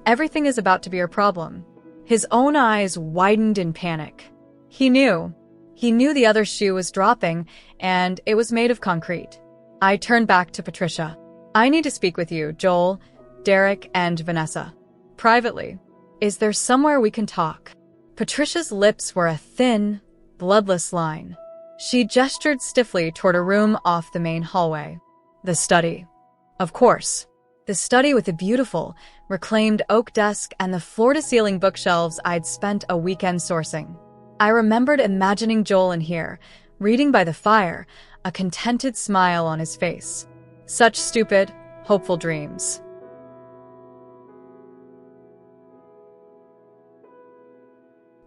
"Everything is about to be your problem." His own eyes widened in panic. He knew. He knew the other shoe was dropping, and it was made of concrete. I turned back to Patricia. "I need to speak with you, Joel, Derek, and Vanessa. Privately. Is there somewhere we can talk?" Patricia's lips were a thin, bloodless line. She gestured stiffly toward a room off the main hallway. "The study." Of course. The study with the beautiful, reclaimed oak desk and the floor-to-ceiling bookshelves I'd spent a weekend sourcing. I remembered imagining Joel in here, reading by the fire, a contented smile on his face. Such stupid, hopeful dreams.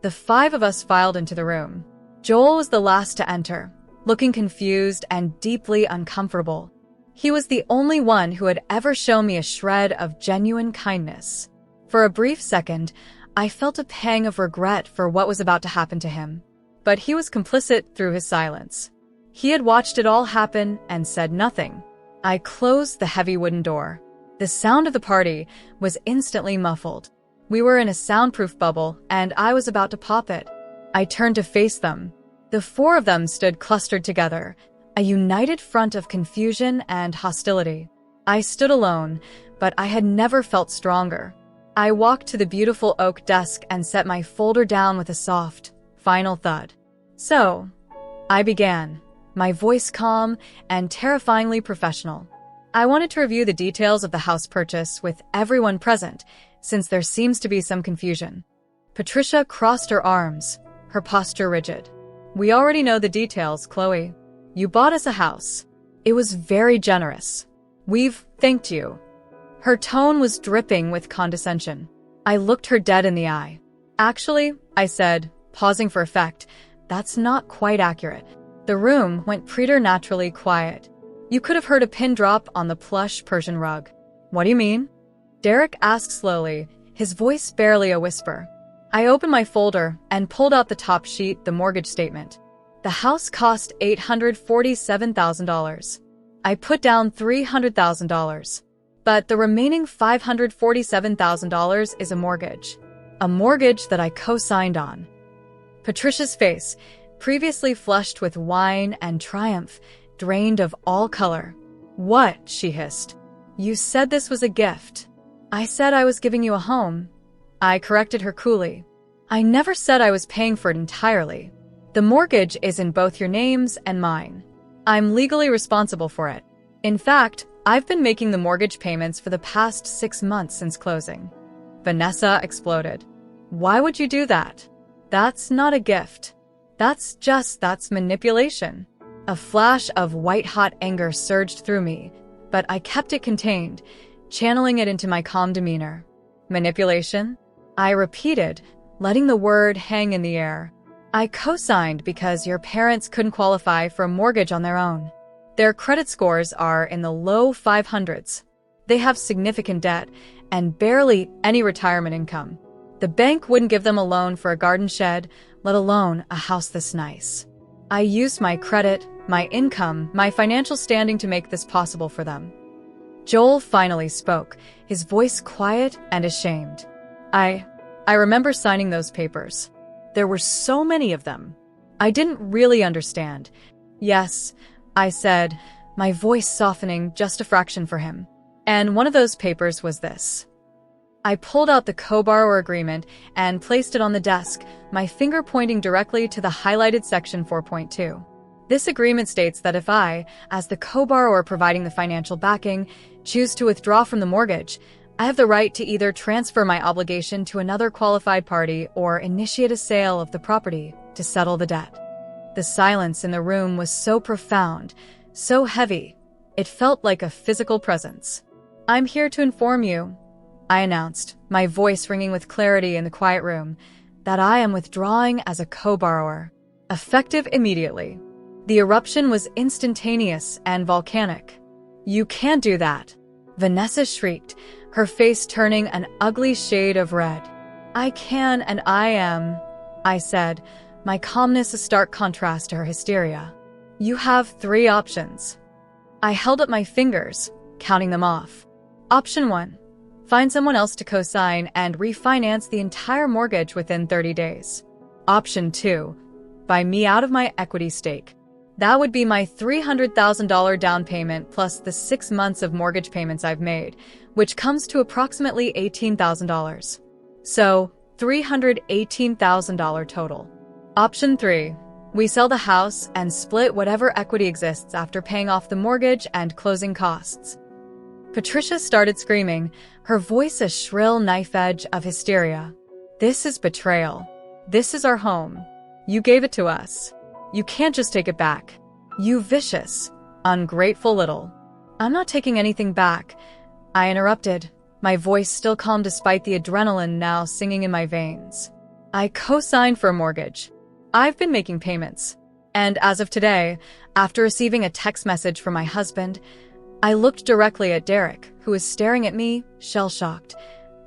The five of us filed into the room. Joel was the last to enter, looking confused and deeply uncomfortable. He was the only one who had ever shown me a shred of genuine kindness. For a brief second, I felt a pang of regret for what was about to happen to him. But he was complicit through his silence. He had watched it all happen and said nothing. I closed the heavy wooden door. The sound of the party was instantly muffled. We were in a soundproof bubble, and I was about to pop it. I turned to face them. The four of them stood clustered together, a united front of confusion and hostility. I stood alone, but I had never felt stronger. I walked to the beautiful oak desk and set my folder down with a soft, final thud. "So," I began, my voice calm and terrifyingly professional. "I wanted to review the details of the house purchase with everyone present, since there seems to be some confusion." Patricia crossed her arms, her posture rigid. "We already know the details, Chloe. You bought us a house. It was very generous. We've thanked you." Her tone was dripping with condescension. I looked her dead in the eye. "Actually," I said, pausing for effect, "that's not quite accurate." The room went preternaturally quiet. You could have heard a pin drop on the plush Persian rug. "What do you mean?" Derek asked slowly, his voice barely a whisper. I opened my folder and pulled out the top sheet, the mortgage statement. The house cost $847,000. I put down $300,000. But the remaining $547,000 is a mortgage. A mortgage that I co-signed on. Patricia's face, previously flushed with wine and triumph, drained of all color. "What?" she hissed. "You said this was a gift." "I said I was giving you a home." I corrected her coolly. "I never said I was paying for it entirely. The mortgage is in both your names and mine. I'm legally responsible for it. In fact, I've been making the mortgage payments for the past 6 months since closing." Vanessa exploded. "Why would you do that? That's not a gift. That's manipulation." A flash of white-hot anger surged through me, but I kept it contained, channeling it into my calm demeanor. "Manipulation?" I repeated, letting the word hang in the air. "I co-signed because your parents couldn't qualify for a mortgage on their own. Their credit scores are in the low 500s. They have significant debt and barely any retirement income. The bank wouldn't give them a loan for a garden shed, let alone a house this nice. I used my credit, my income, my financial standing to make this possible for them." Joel finally spoke, his voice quiet and ashamed. I remember signing those papers. There were so many of them. I didn't really understand. Yes, I said, my voice softening just a fraction for him. And one of those papers was this. I pulled out the co-borrower agreement and placed it on the desk, my finger pointing directly to the highlighted section 4.2. This agreement states that if I, as the co-borrower providing the financial backing, choose to withdraw from the mortgage, I have the right to either transfer my obligation to another qualified party or initiate a sale of the property to settle the debt. The silence in the room was so profound, so heavy, it felt like a physical presence. I'm here to inform you, I announced, my voice ringing with clarity in the quiet room, that I am withdrawing as a co-borrower, effective immediately. The eruption was instantaneous and volcanic. You can't do that, Vanessa shrieked, her face turning an ugly shade of red. I can and I am, I said, my calmness a stark contrast to her hysteria. You have 3 options. I held up my fingers, counting them off. Option 1. Find someone else to co-sign and refinance the entire mortgage within 30 days. Option 2. Buy me out of my equity stake. That would be my $300,000 down payment plus the 6 months of mortgage payments I've made, which comes to approximately $18,000. So, $318,000 total. Option 3. We sell the house and split whatever equity exists after paying off the mortgage and closing costs. Patricia started screaming, her voice a shrill knife edge of hysteria. This is betrayal. This is our home. You gave it to us. You can't just take it back. You vicious, ungrateful little. I'm not taking anything back, I interrupted, my voice still calm despite the adrenaline now singing in my veins. I co-signed for a mortgage. I've been making payments. And as of today, after receiving a text message from my husband, I looked directly at Derek, who was staring at me, shell-shocked,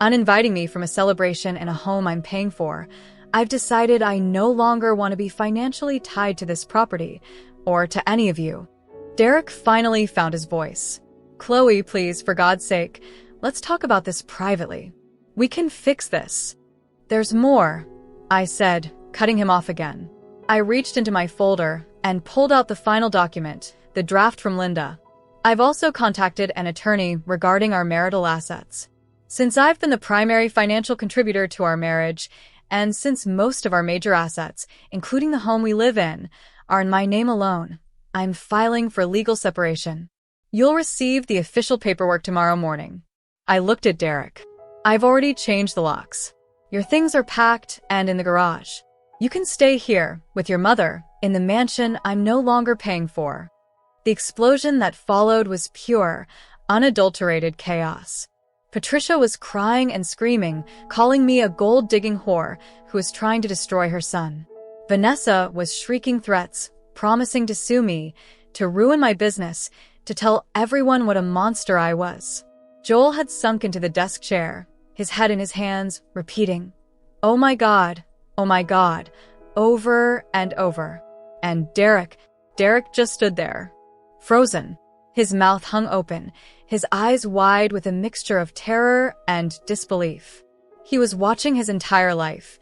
uninviting me from a celebration in a home I'm paying for. I've decided I no longer want to be financially tied to this property, or to any of you. Derek finally found his voice. Chloe, please, for God's sake, let's talk about this privately. We can fix this. There's more, I said, cutting him off again. I reached into my folder and pulled out the final document, the draft from Linda. I've also contacted an attorney regarding our marital assets. Since I've been the primary financial contributor to our marriage, and since most of our major assets, including the home we live in, are in my name alone, I'm filing for legal separation. You'll receive the official paperwork tomorrow morning. I looked at Derek. I've already changed the locks. Your things are packed and in the garage. You can stay here, with your mother, in the mansion I'm no longer paying for. The explosion that followed was pure, unadulterated chaos. Patricia was crying and screaming, calling me a gold-digging whore who was trying to destroy her son. Vanessa was shrieking threats, promising to sue me, to ruin my business, to tell everyone what a monster I was. Joel had sunk into the desk chair, his head in his hands, repeating, "Oh my God, over and over." And Derek just stood there, frozen. His mouth hung open, his eyes wide with a mixture of terror and disbelief. He was watching his entire life,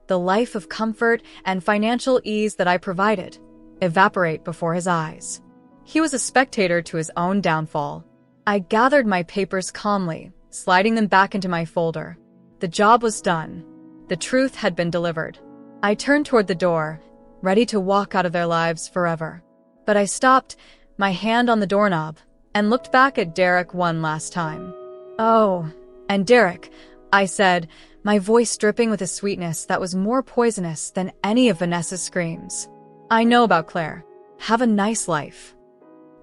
the life of comfort and financial ease that I provided, evaporate before his eyes. He was a spectator to his own downfall. I gathered my papers calmly, sliding them back into my folder. The job was done. The truth had been delivered. I turned toward the door, ready to walk out of their lives forever. But I stopped, my hand on the doorknob, and looked back at Derek one last time. "Oh, and Derek," I said, my voice dripping with a sweetness that was more poisonous than any of Vanessa's screams. "I know about Claire. Have a nice life."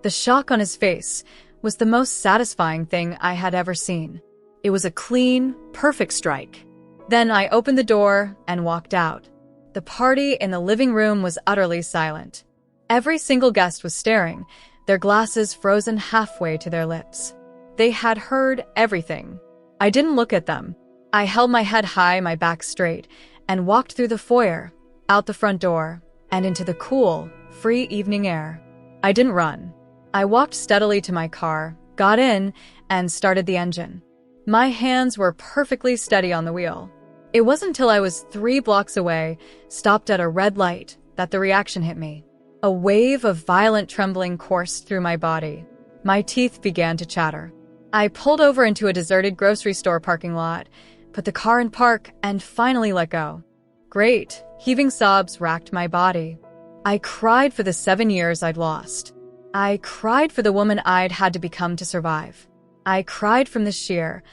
The shock on his face was the most satisfying thing I had ever seen. It was a clean, perfect strike. Then I opened the door and walked out. The party in the living room was utterly silent. Every single guest was staring, their glasses frozen halfway to their lips. They had heard everything. I didn't look at them. I held my head high, my back straight, and walked through the foyer, out the front door, and into the cool, free evening air. I didn't run. I walked steadily to my car, got in, and started the engine. My hands were perfectly steady on the wheel. It wasn't until I was 3 blocks away, stopped at a red light, that the reaction hit me. A wave of violent trembling coursed through my body. My teeth began to chatter. I pulled over into a deserted grocery store parking lot, put the car in park, and finally let go. Great, heaving sobs racked my body. I cried for the 7 years I'd lost. I cried for the woman I'd had to become to survive. I cried from the sheer,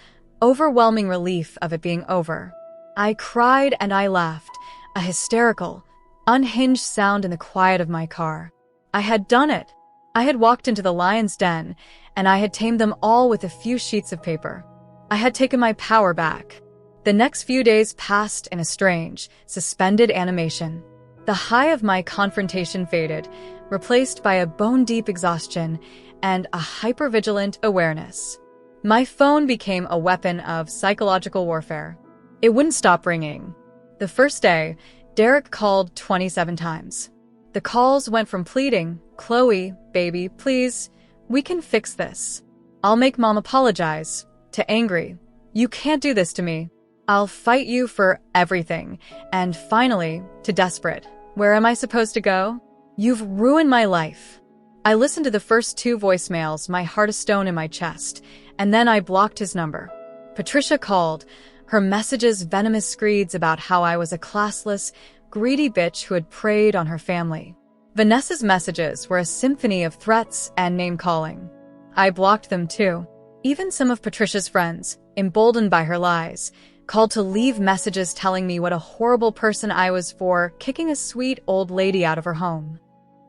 overwhelming relief of it being over. I cried and I laughed, a hysterical, unhinged sound in the quiet of my car. I had done it. I had walked into the lion's den, and I had tamed them all with a few sheets of paper. I had taken my power back. The next few days passed in a strange, suspended animation. The high of my confrontation faded, replaced by a bone-deep exhaustion and a hypervigilant awareness. My phone became a weapon of psychological warfare. It wouldn't stop ringing. The first day, Derek called 27 times. The calls went from pleading, "Chloe, baby, please, we can fix this. I'll make mom apologize," to angry, "You can't do this to me. I'll fight you for everything," and finally, to desperate, "Where am I supposed to go? You've ruined my life." I listened to the first 2 voicemails, my heart a stone in my chest, and then I blocked his number. Patricia called, her messages venomous screeds about how I was a classless, greedy bitch who had preyed on her family. Vanessa's messages were a symphony of threats and name-calling. I blocked them too. Even some of Patricia's friends, emboldened by her lies, called to leave messages telling me what a horrible person I was for kicking a sweet old lady out of her home.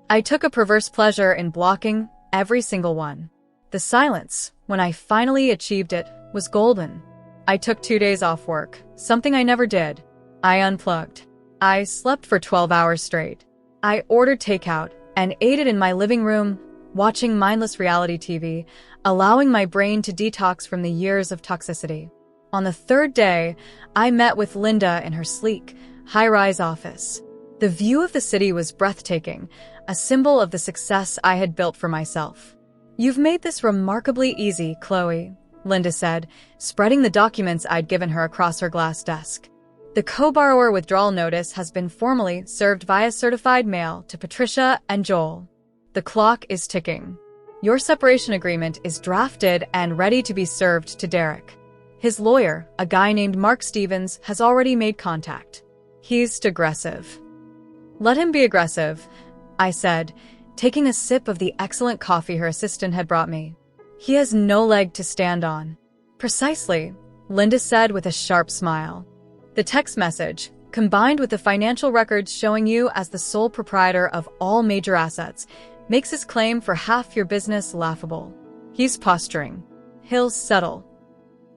I took a perverse pleasure in blocking every single one. The silence, when I finally achieved it, was golden. I took 2 days off work, something I never did. I unplugged. I slept for 12 hours straight. I ordered takeout and ate it in my living room, watching mindless reality TV, allowing my brain to detox from the years of toxicity. On the 3rd day, I met with Linda in her sleek, high-rise office. The view of the city was breathtaking, a symbol of the success I had built for myself. "You've made this remarkably easy, Chloe," Linda said, spreading the documents I'd given her across her glass desk. "The co-borrower withdrawal notice has been formally served via certified mail to Patricia and Joel. The clock is ticking. Your separation agreement is drafted and ready to be served to Derek. His lawyer, a guy named Mark Stevens, has already made contact. He's aggressive." "Let him be aggressive," I said, taking a sip of the excellent coffee her assistant had brought me. "He has no leg to stand on." "Precisely," Linda said with a sharp smile. "The text message, combined with the financial records showing you as the sole proprietor of all major assets, makes his claim for half your business laughable. He's posturing. He'll settle."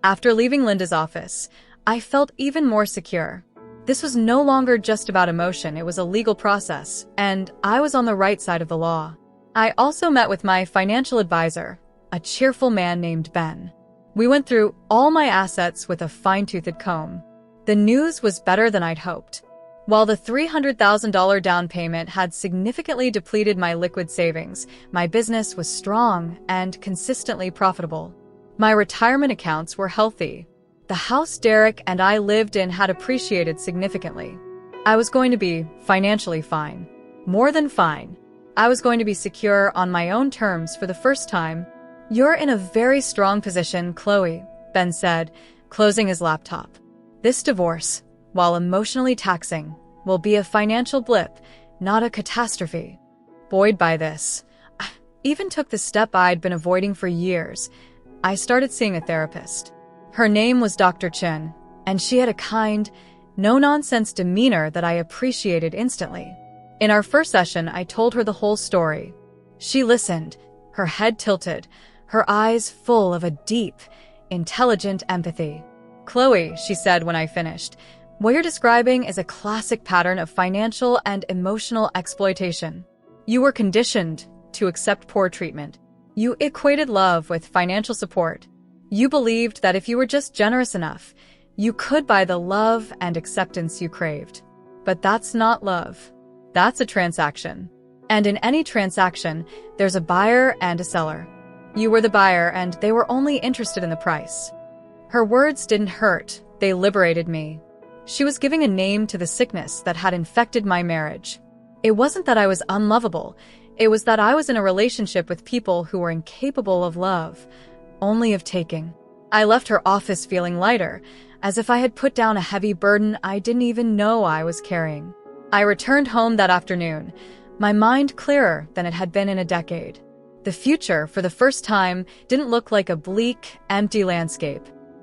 After leaving Linda's office, I felt even more secure. This was no longer just about emotion, it was a legal process, and I was on the right side of the law. I also met with my financial advisor, a cheerful man named Ben. We went through all my assets with a fine-toothed comb. The news was better than I'd hoped. While the $300,000 down payment had significantly depleted my liquid savings, my business was strong and consistently profitable. My retirement accounts were healthy. The house Derek and I lived in had appreciated significantly. I was going to be financially fine. More than fine. I was going to be secure on my own terms for the first time. "You're in a very strong position, Chloe," Ben said, closing his laptop. "This divorce, while emotionally taxing, will be a financial blip, not a catastrophe." Buoyed by this, I even took the step I'd been avoiding for years. I started seeing a therapist. Her name was Dr. Chin, and she had a kind, no-nonsense demeanor that I appreciated instantly. In our first session, I told her the whole story. She listened, her head tilted, her eyes full of a deep, intelligent empathy. "Chloe," she said when I finished, "what you're describing is a classic pattern of financial and emotional exploitation. You were conditioned to accept poor treatment. You equated love with financial support. You believed that if you were just generous enough, you could buy the love and acceptance you craved. But that's not love. That's a transaction. And in any transaction, there's a buyer and a seller. You were the buyer, and they were only interested in the price." Her words didn't hurt, they liberated me. She was giving a name to the sickness that had infected my marriage. It wasn't that I was unlovable. It was that I was in a relationship with people who were incapable of love, only of taking. I left her office feeling lighter, as if I had put down a heavy burden I didn't even know I was carrying. I returned home that afternoon, my mind clearer than it had been in a decade. The future, for the first time, didn't look like a bleak, empty landscape.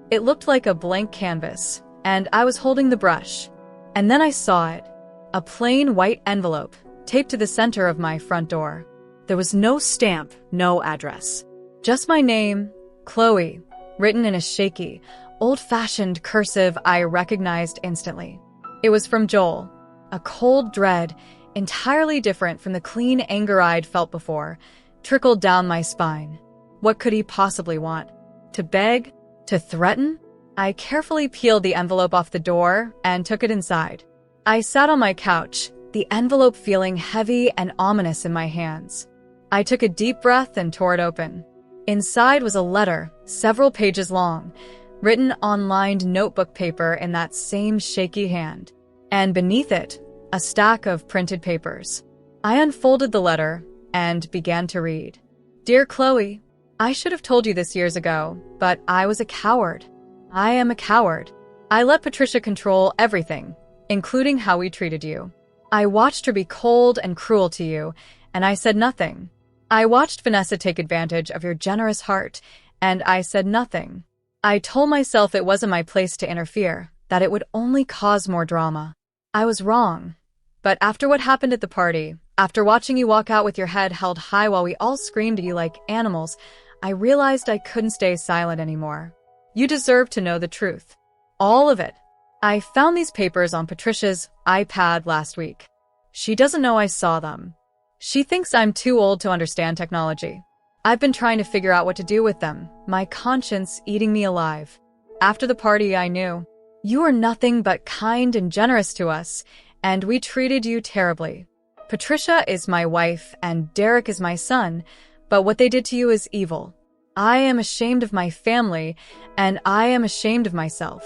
It looked like a blank canvas, and I was holding the brush. And then I saw it. A plain white envelope, taped to the center of my front door. There was no stamp, no address. Just my name, Chloe, written in a shaky, old-fashioned cursive I recognized instantly. It was from Joel, a cold dread, entirely different from the clean anger I'd felt before, trickled down my spine. What could he possibly want? To beg? To threaten? I carefully peeled the envelope off the door and took it inside. I sat on my couch, the envelope feeling heavy and ominous in my hands. I took a deep breath and tore it open. Inside was a letter, several pages long, written on lined notebook paper in that same shaky hand. And beneath it, a stack of printed papers. I unfolded the letter and began to read. Dear Chloe, I should have told you this years ago, but I was a coward. I am a coward. I let Patricia control everything, including how we treated you. I watched her be cold and cruel to you, and I said nothing. I watched Vanessa take advantage of your generous heart, and I said nothing. I told myself it wasn't my place to interfere, that it would only cause more drama. I was wrong. But after what happened at the party, after watching you walk out with your head held high while we all screamed at you like animals, I realized I couldn't stay silent anymore. You deserve to know the truth. All of it. I found these papers on Patricia's iPad last week. She doesn't know I saw them. She thinks I'm too old to understand technology. I've been trying to figure out what to do with them, my conscience eating me alive. After the party, I knew. You are nothing but kind and generous to us, and we treated you terribly. Patricia is my wife, and Derek is my son, but what they did to you is evil. I am ashamed of my family, and I am ashamed of myself.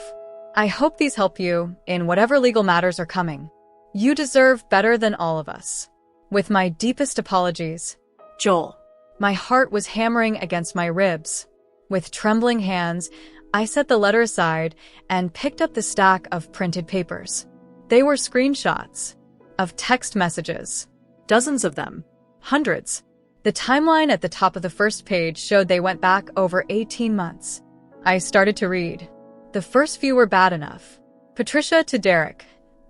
I hope these help you in whatever legal matters are coming. You deserve better than all of us. With my deepest apologies. Joel. My heart was hammering against my ribs. With trembling hands, I set the letter aside and picked up the stack of printed papers. They were screenshots of text messages. Dozens of them. Hundreds. The timeline at the top of the first page showed they went back over 18 months. I started to read. The first few were bad enough. Patricia to Derek.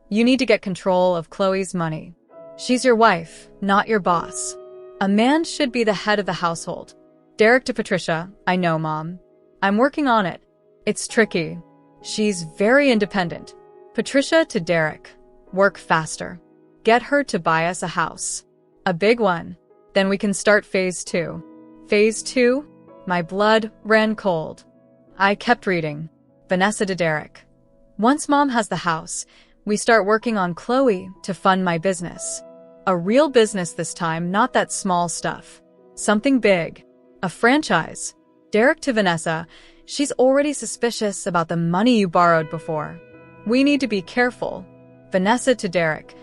You need to get control of Chloe's money. She's your wife, not your boss. A man should be the head of the household. Derek to Patricia. I know, Mom. I'm working on it. It's tricky. She's very independent. Patricia to Derek. Work faster. Get her to buy us a house. A big one. Then we can start phase 2. Phase 2? My blood ran cold. I kept reading. Vanessa to Derek. Once Mom has the house, we start working on Chloe to fund my business. A real business this time, not that small stuff. Something big. A franchise. Derek to Vanessa. She's already suspicious about the money you borrowed before. We need to be careful. Vanessa to Derek.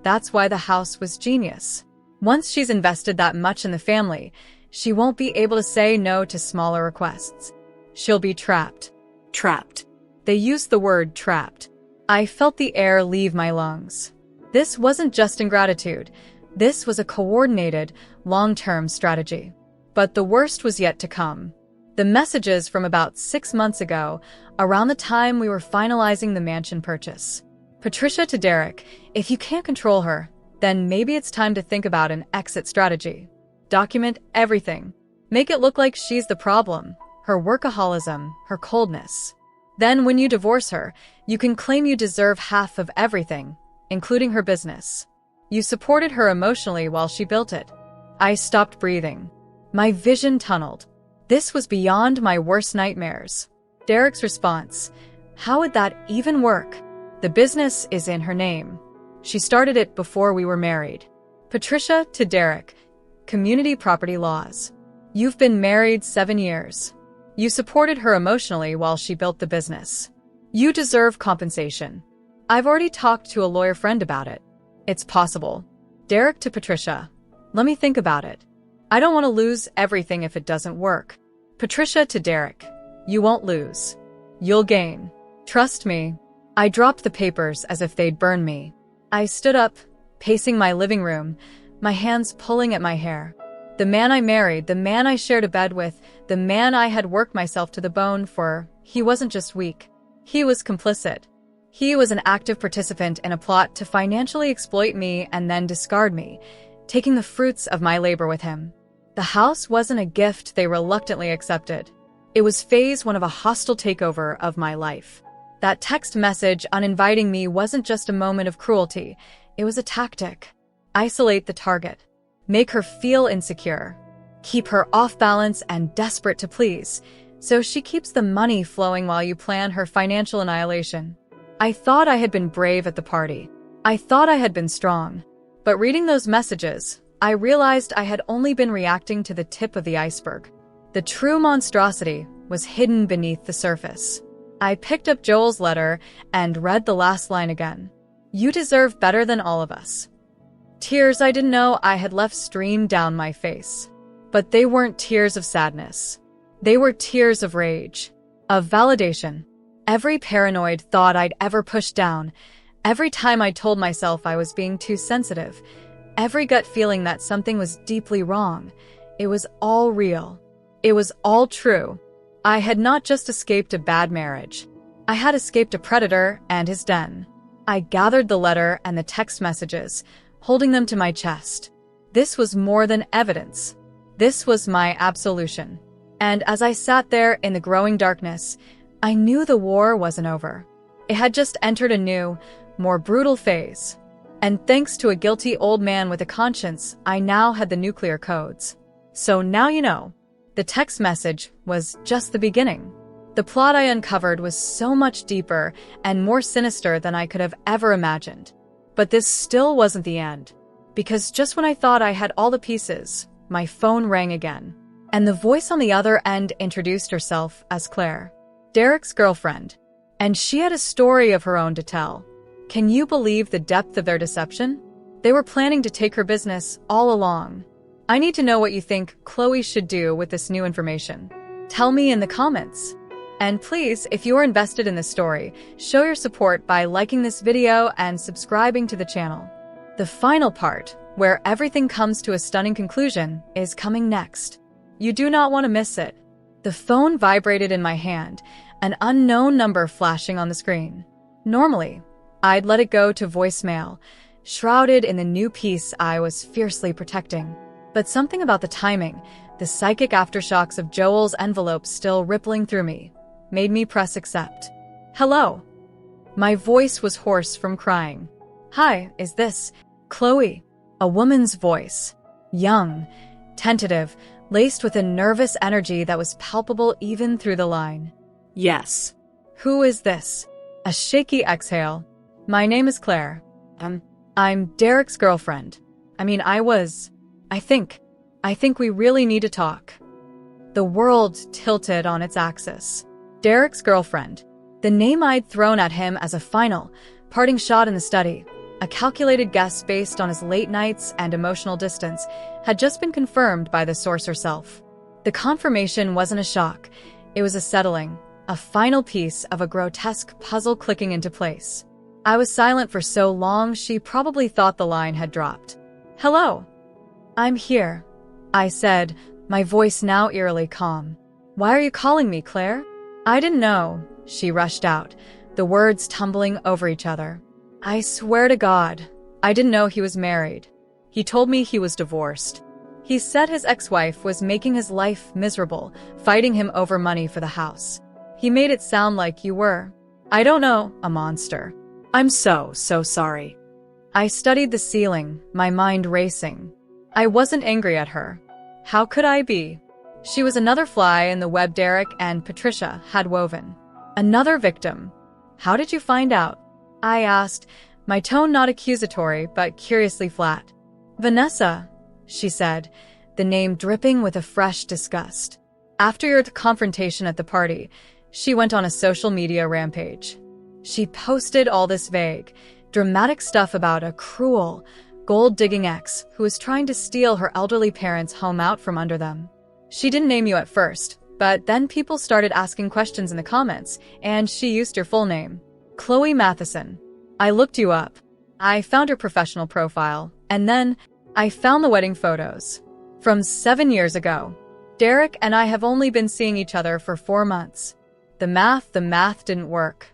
That's why the house was genius. Once she's invested that much in the family, she won't be able to say no to smaller requests. She'll be trapped. Trapped. They used the word trapped. I felt the air leave my lungs. This wasn't just ingratitude. This was a coordinated, long-term strategy. But the worst was yet to come. The messages from about 6 months ago, around the time we were finalizing the mansion purchase. Patricia to Derek, if you can't control her, then maybe it's time to think about an exit strategy. Document everything. Make it look like she's the problem, her workaholism, her coldness. Then when you divorce her, you can claim you deserve half of everything, including her business. You supported her emotionally while she built it. I stopped breathing. My vision tunneled. This was beyond my worst nightmares. Derek's response. How would that even work? The business is in her name. She started it before we were married. Patricia to Derek. Community property laws. You've been married 7 years. You supported her emotionally while she built the business. You deserve compensation. I've already talked to a lawyer friend about it. It's possible. Derek to Patricia. Let me think about it. I don't want to lose everything if it doesn't work. Patricia to Derek. You won't lose. You'll gain. Trust me. I dropped the papers as if they'd burn me. I stood up, pacing my living room, my hands pulling at my hair. The man I married, the man I shared a bed with, the man I had worked myself to the bone for, he wasn't just weak. He was complicit. He was an active participant in a plot to financially exploit me and then discard me, taking the fruits of my labor with him. The house wasn't a gift they reluctantly accepted. It was phase one of a hostile takeover of my life. That text message uninviting me wasn't just a moment of cruelty. It was a tactic. Isolate the target. Make her feel insecure. Keep her off balance and desperate to please, so she keeps the money flowing while you plan her financial annihilation. I thought I had been brave at the party. I thought I had been strong. But reading those messages, I realized I had only been reacting to the tip of the iceberg. The true monstrosity was hidden beneath the surface. I picked up Joel's letter and read the last line again. You deserve better than all of us. Tears I didn't know I had left streamed down my face. But they weren't tears of sadness. They were tears of rage, of validation. Every paranoid thought I'd ever pushed down, every time I told myself I was being too sensitive, every gut feeling that something was deeply wrong, it was all real. It was all true. I had not just escaped a bad marriage. I had escaped a predator and his den. I gathered the letter and the text messages, holding them to my chest. This was more than evidence. This was my absolution. And as I sat there in the growing darkness, I knew the war wasn't over. It had just entered a new, more brutal phase. And thanks to a guilty old man with a conscience, I now had the nuclear codes. So now you know. The text message was just the beginning. The plot I uncovered was so much deeper and more sinister than I could have ever imagined. But this still wasn't the end. Because just when I thought I had all the pieces, my phone rang again. And the voice on the other end introduced herself as Claire, Derek's girlfriend. And she had a story of her own to tell. Can you believe the depth of their deception? They were planning to take her business all along. I need to know what you think Chloe should do with this new information. Tell me in the comments. And please, if you are invested in this story, show your support by liking this video and subscribing to the channel. The final part, where everything comes to a stunning conclusion, is coming next. You do not want to miss it. The phone vibrated in my hand, an unknown number flashing on the screen. Normally, I'd let it go to voicemail, shrouded in the new peace I was fiercely protecting. But something about the timing, the psychic aftershocks of Joel's envelope still rippling through me, made me press accept. Hello. My voice was hoarse from crying. Hi, is this Chloe? A woman's voice. Young, tentative, laced with a nervous energy that was palpable even through the line. Yes. Who is this? A shaky exhale. My name is Claire. I'm Derek's girlfriend. I think we really need to talk. The world tilted on its axis. Derek's girlfriend. The name I'd thrown at him as a final, parting shot in the study, a calculated guess based on his late nights and emotional distance, had just been confirmed by the source herself. The confirmation wasn't a shock. It was a settling, a final piece of a grotesque puzzle clicking into place. I was silent for so long she probably thought the line had dropped. Hello. I'm here, I said, my voice now eerily calm. Why are you calling me, Claire? I didn't know, she rushed out, the words tumbling over each other. I swear to God, I didn't know he was married. He told me he was divorced. He said his ex-wife was making his life miserable, fighting him over money for the house. He made it sound like you were, I don't know, a monster. I'm so sorry. I studied the ceiling, my mind racing. I wasn't angry at her. How could I be? She was another fly in the web Derek and Patricia had woven. Another victim. How did you find out? I asked, my tone not accusatory but curiously flat. Vanessa, she said, the name dripping with a fresh disgust. After your confrontation at the party, she went on a social media rampage. She posted all this vague, dramatic stuff about a cruel, gold-digging ex who was trying to steal her elderly parents' home out from under them. She didn't name you at first, but then people started asking questions in the comments, and she used your full name. Chloe Matheson. I looked you up. I found your professional profile, and then I found the wedding photos. From 7 years ago. Derek and I have only been seeing each other for 4 months. The math didn't work.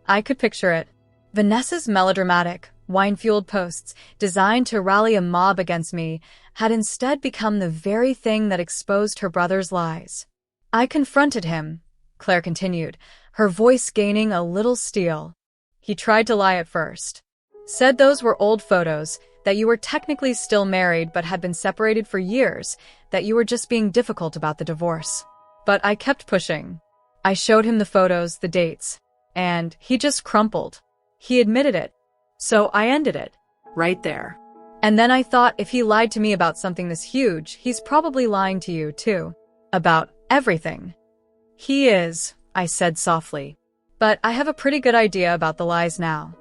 I could picture it. Vanessa's melodramatic, wine-fueled posts, designed to rally a mob against me, had instead become the very thing that exposed her brother's lies. I confronted him, Claire continued, her voice gaining a little steel. He tried to lie at first. Said those were old photos, that you were technically still married but had been separated for years, that you were just being difficult about the divorce. But I kept pushing. I showed him the photos, the dates, and he just crumpled. He admitted it. So I ended it. Right there. And then I thought if he lied to me about something this huge, he's probably lying to you too. About everything. He is, I said softly. But I have a pretty good idea about the lies now.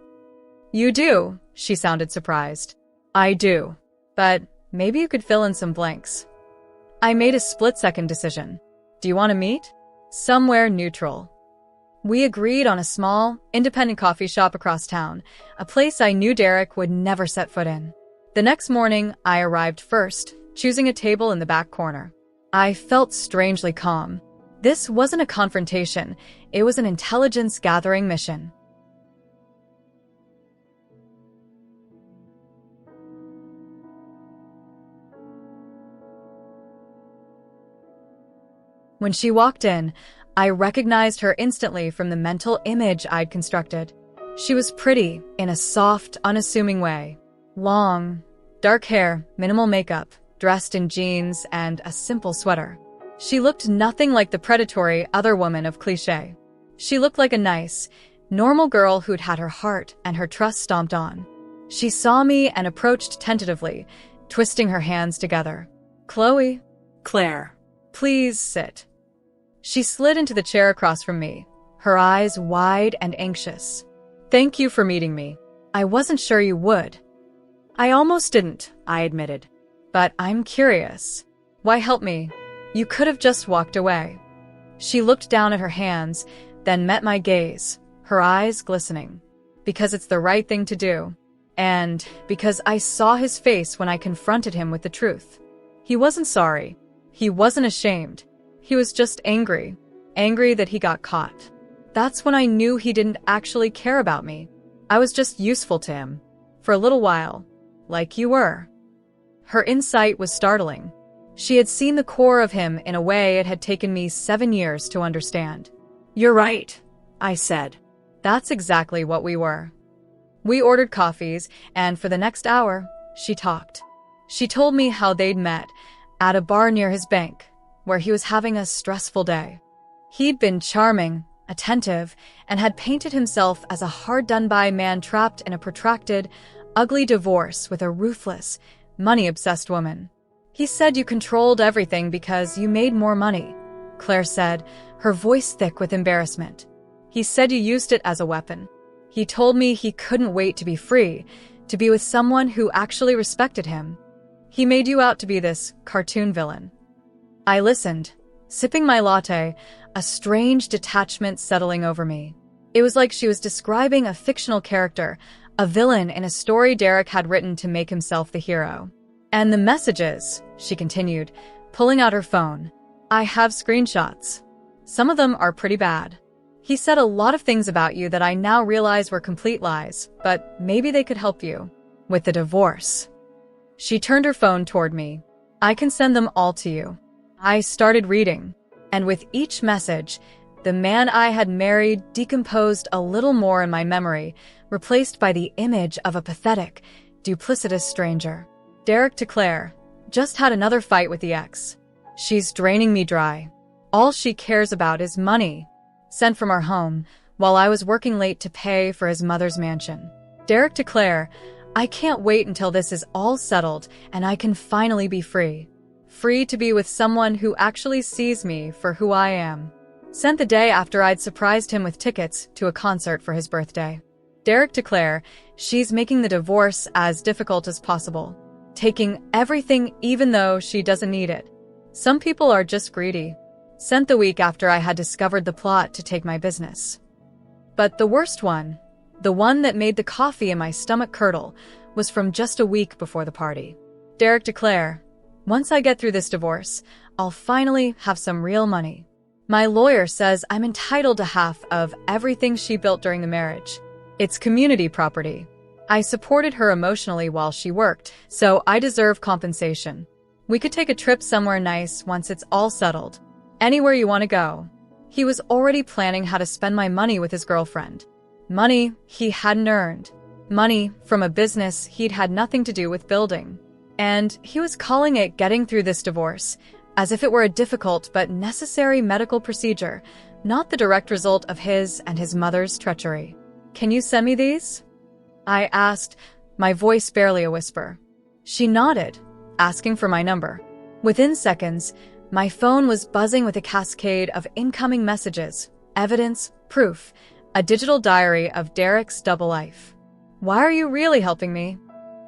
You do, she sounded surprised. I do. But maybe you could fill in some blanks. I made a split-second decision. Do you want to meet? Somewhere neutral. We agreed on a small, independent coffee shop across town, a place I knew Derek would never set foot in. The next morning, I arrived first, choosing a table in the back corner. I felt strangely calm. This wasn't a confrontation, it was an intelligence-gathering mission. When she walked in, I recognized her instantly from the mental image I'd constructed. She was pretty, in a soft, unassuming way. Long, dark hair, minimal makeup, dressed in jeans and a simple sweater. She looked nothing like the predatory other woman of cliché. She looked like a nice, normal girl who'd had her heart and her trust stomped on. She saw me and approached tentatively, twisting her hands together. Chloe. Claire. Please sit. She slid into the chair across from me, her eyes wide and anxious. Thank you for meeting me. I wasn't sure you would. I almost didn't, I admitted. But I'm curious. Why help me? You could have just walked away. She looked down at her hands, then met my gaze, her eyes glistening. Because it's the right thing to do. And because I saw his face when I confronted him with the truth. He wasn't sorry. He wasn't ashamed. He was just angry. Angry that he got caught. That's when I knew he didn't actually care about me. I was just useful to him. For a little while. Like you were. Her insight was startling. She had seen the core of him in a way it had taken me 7 years to understand. You're right, I said. That's exactly what we were. We ordered coffees, and for the next hour, she talked. She told me how they'd met at a bar near his bank, where he was having a stressful day. He'd been charming, attentive, and had painted himself as a hard-done-by man trapped in a protracted, ugly divorce with a ruthless, money-obsessed woman. He said you controlled everything because you made more money, Claire said, her voice thick with embarrassment. He said you used it as a weapon. He told me he couldn't wait to be free, to be with someone who actually respected him. He made you out to be this cartoon villain. I listened, sipping my latte, a strange detachment settling over me. It was like she was describing a fictional character, a villain in a story Derek had written to make himself the hero. And the messages, she continued, pulling out her phone. I have screenshots. Some of them are pretty bad. He said a lot of things about you that I now realize were complete lies, but maybe they could help you. With the divorce. She turned her phone toward me. I can send them all to you. I started reading, and with each message, the man I had married decomposed a little more in my memory, replaced by the image of a pathetic, duplicitous stranger. Derek to Claire, just had another fight with the ex. She's draining me dry. All she cares about is money. Sent from our home, while I was working late to pay for his mother's mansion. Derek to Claire, I can't wait until this is all settled and I can finally be free. Free to be with someone who actually sees me for who I am. Sent the day after I'd surprised him with tickets to a concert for his birthday. Derek to Claire, she's making the divorce as difficult as possible, taking everything even though she doesn't need it. Some people are just greedy. Sent the week after I had discovered the plot to take my business. But the worst one, the one that made the coffee in my stomach curdle, was from just a week before the party. Derek to Claire, once I get through this divorce, I'll finally have some real money. My lawyer says I'm entitled to half of everything she built during the marriage. It's community property. I supported her emotionally while she worked, so I deserve compensation. We could take a trip somewhere nice once it's all settled. Anywhere you want to go. He was already planning how to spend my money with his girlfriend. Money he hadn't earned. Money from a business he'd had nothing to do with building. And he was calling it getting through this divorce, as if it were a difficult but necessary medical procedure, not the direct result of his and his mother's treachery. Can you send me these? I asked, my voice barely a whisper. She nodded, asking for my number. Within seconds, my phone was buzzing with a cascade of incoming messages, evidence, proof, a digital diary of Derek's double life. Why are you really helping me?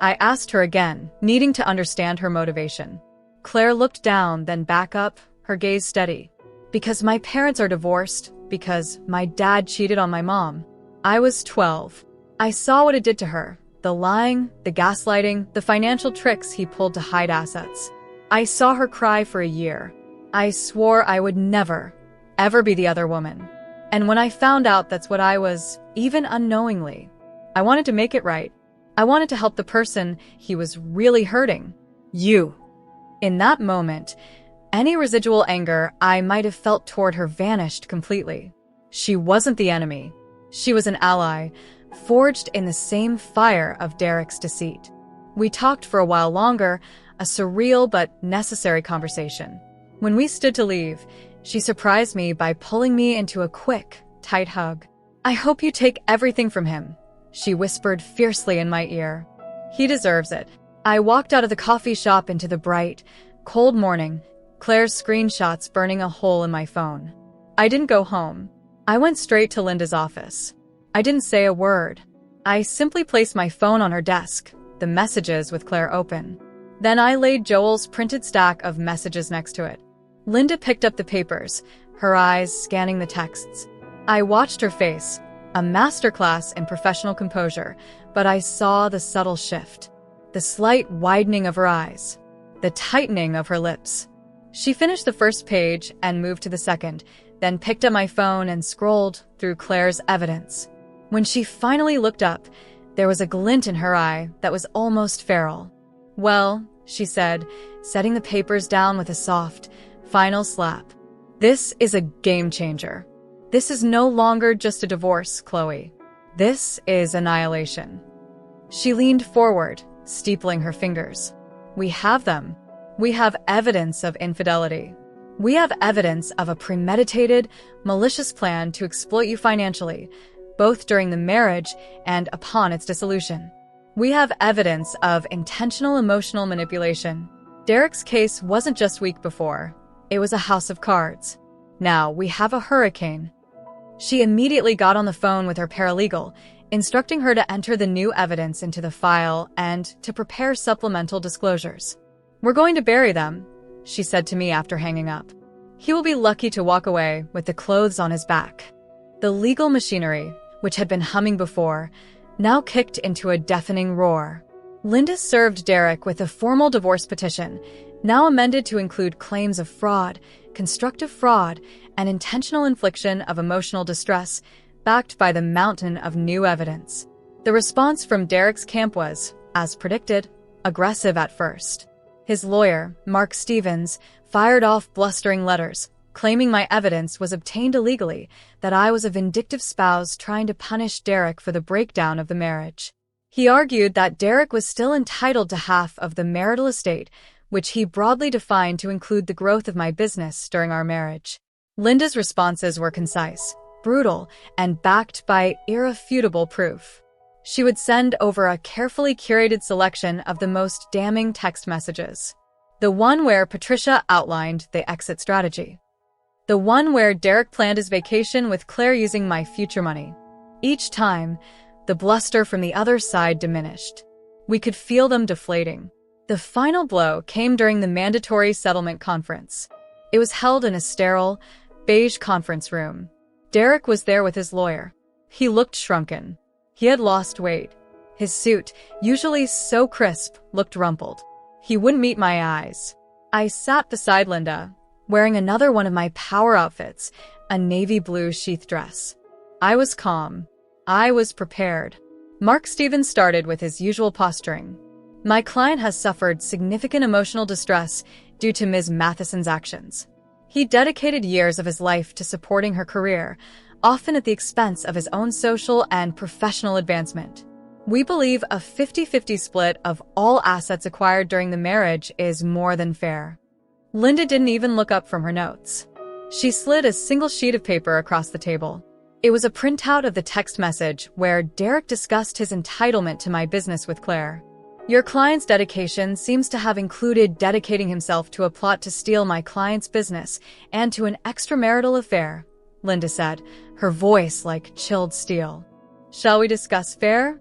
I asked her again, needing to understand her motivation. Claire looked down, then back up, her gaze steady. Because my parents are divorced, because my dad cheated on my mom. I was 12. I saw what it did to her. The lying, the gaslighting, the financial tricks he pulled to hide assets. I saw her cry for a year. I swore I would never, ever be the other woman. And when I found out that's what I was, even unknowingly, I wanted to make it right. I wanted to help the person he was really hurting. You. In that moment, any residual anger I might have felt toward her vanished completely. She wasn't the enemy. She was an ally, forged in the same fire of Derek's deceit. We talked for a while longer, a surreal but necessary conversation. When we stood to leave, she surprised me by pulling me into a quick, tight hug. I hope you take everything from him, she whispered fiercely in my ear. He deserves it. I walked out of the coffee shop into the bright, cold morning, Claire's screenshots burning a hole in my phone. I didn't go home. I went straight to Linda's office. I didn't say a word. I simply placed my phone on her desk, the messages with Claire open. Then I laid Joel's printed stack of messages next to it. Linda picked up the papers, her eyes scanning the texts. I watched her face, a masterclass in professional composure, but I saw the subtle shift. The slight widening of her eyes, the tightening of her lips. She finished the first page and moved to the second, then picked up my phone and scrolled through Claire's evidence. When she finally looked up, there was a glint in her eye that was almost feral. Well, she said, setting the papers down with a soft, final slap. This is a game changer. This is no longer just a divorce, Chloe. This is annihilation. She leaned forward, steepling her fingers. We have them. We have evidence of infidelity. We have evidence of a premeditated, malicious plan to exploit you financially, both during the marriage and upon its dissolution. We have evidence of intentional emotional manipulation. Derek's case wasn't just weak before. It was a house of cards. Now we have a hurricane. She immediately got on the phone with her paralegal, instructing her to enter the new evidence into the file and to prepare supplemental disclosures. We're going to bury them, she said to me after hanging up. He will be lucky to walk away with the clothes on his back. The legal machinery, which had been humming before, now kicked into a deafening roar. Linda served Derek with a formal divorce petition, now amended to include claims of fraud, constructive fraud, and intentional infliction of emotional distress, backed by the mountain of new evidence. The response from Derek's camp was, as predicted, aggressive at first. His lawyer, Mark Stevens, fired off blustering letters, claiming my evidence was obtained illegally, that I was a vindictive spouse trying to punish Derek for the breakdown of the marriage. He argued that Derek was still entitled to half of the marital estate, which he broadly defined to include the growth of my business during our marriage. Linda's responses were concise, brutal, and backed by irrefutable proof. She would send over a carefully curated selection of the most damning text messages. The one where Patricia outlined the exit strategy. The one where Derek planned his vacation with Claire using my future money. Each time, the bluster from the other side diminished. We could feel them deflating. The final blow came during the mandatory settlement conference. It was held in a sterile, beige conference room. Derek was there with his lawyer. He looked shrunken. He had lost weight. His suit, usually so crisp, looked rumpled. He wouldn't meet my eyes. I sat beside Linda, wearing another one of my power outfits, a navy blue sheath dress. I was calm. I was prepared. Mark Stevens started with his usual posturing. My client has suffered significant emotional distress due to Ms. Matheson's actions. He dedicated years of his life to supporting her career, often at the expense of his own social and professional advancement. We believe a 50-50 split of all assets acquired during the marriage is more than fair. Linda didn't even look up from her notes. She slid a single sheet of paper across the table. It was a printout of the text message where Derek discussed his entitlement to my business with Claire. Your client's dedication seems to have included dedicating himself to a plot to steal my client's business and to an extramarital affair, Linda said, her voice like chilled steel. Shall we discuss fair?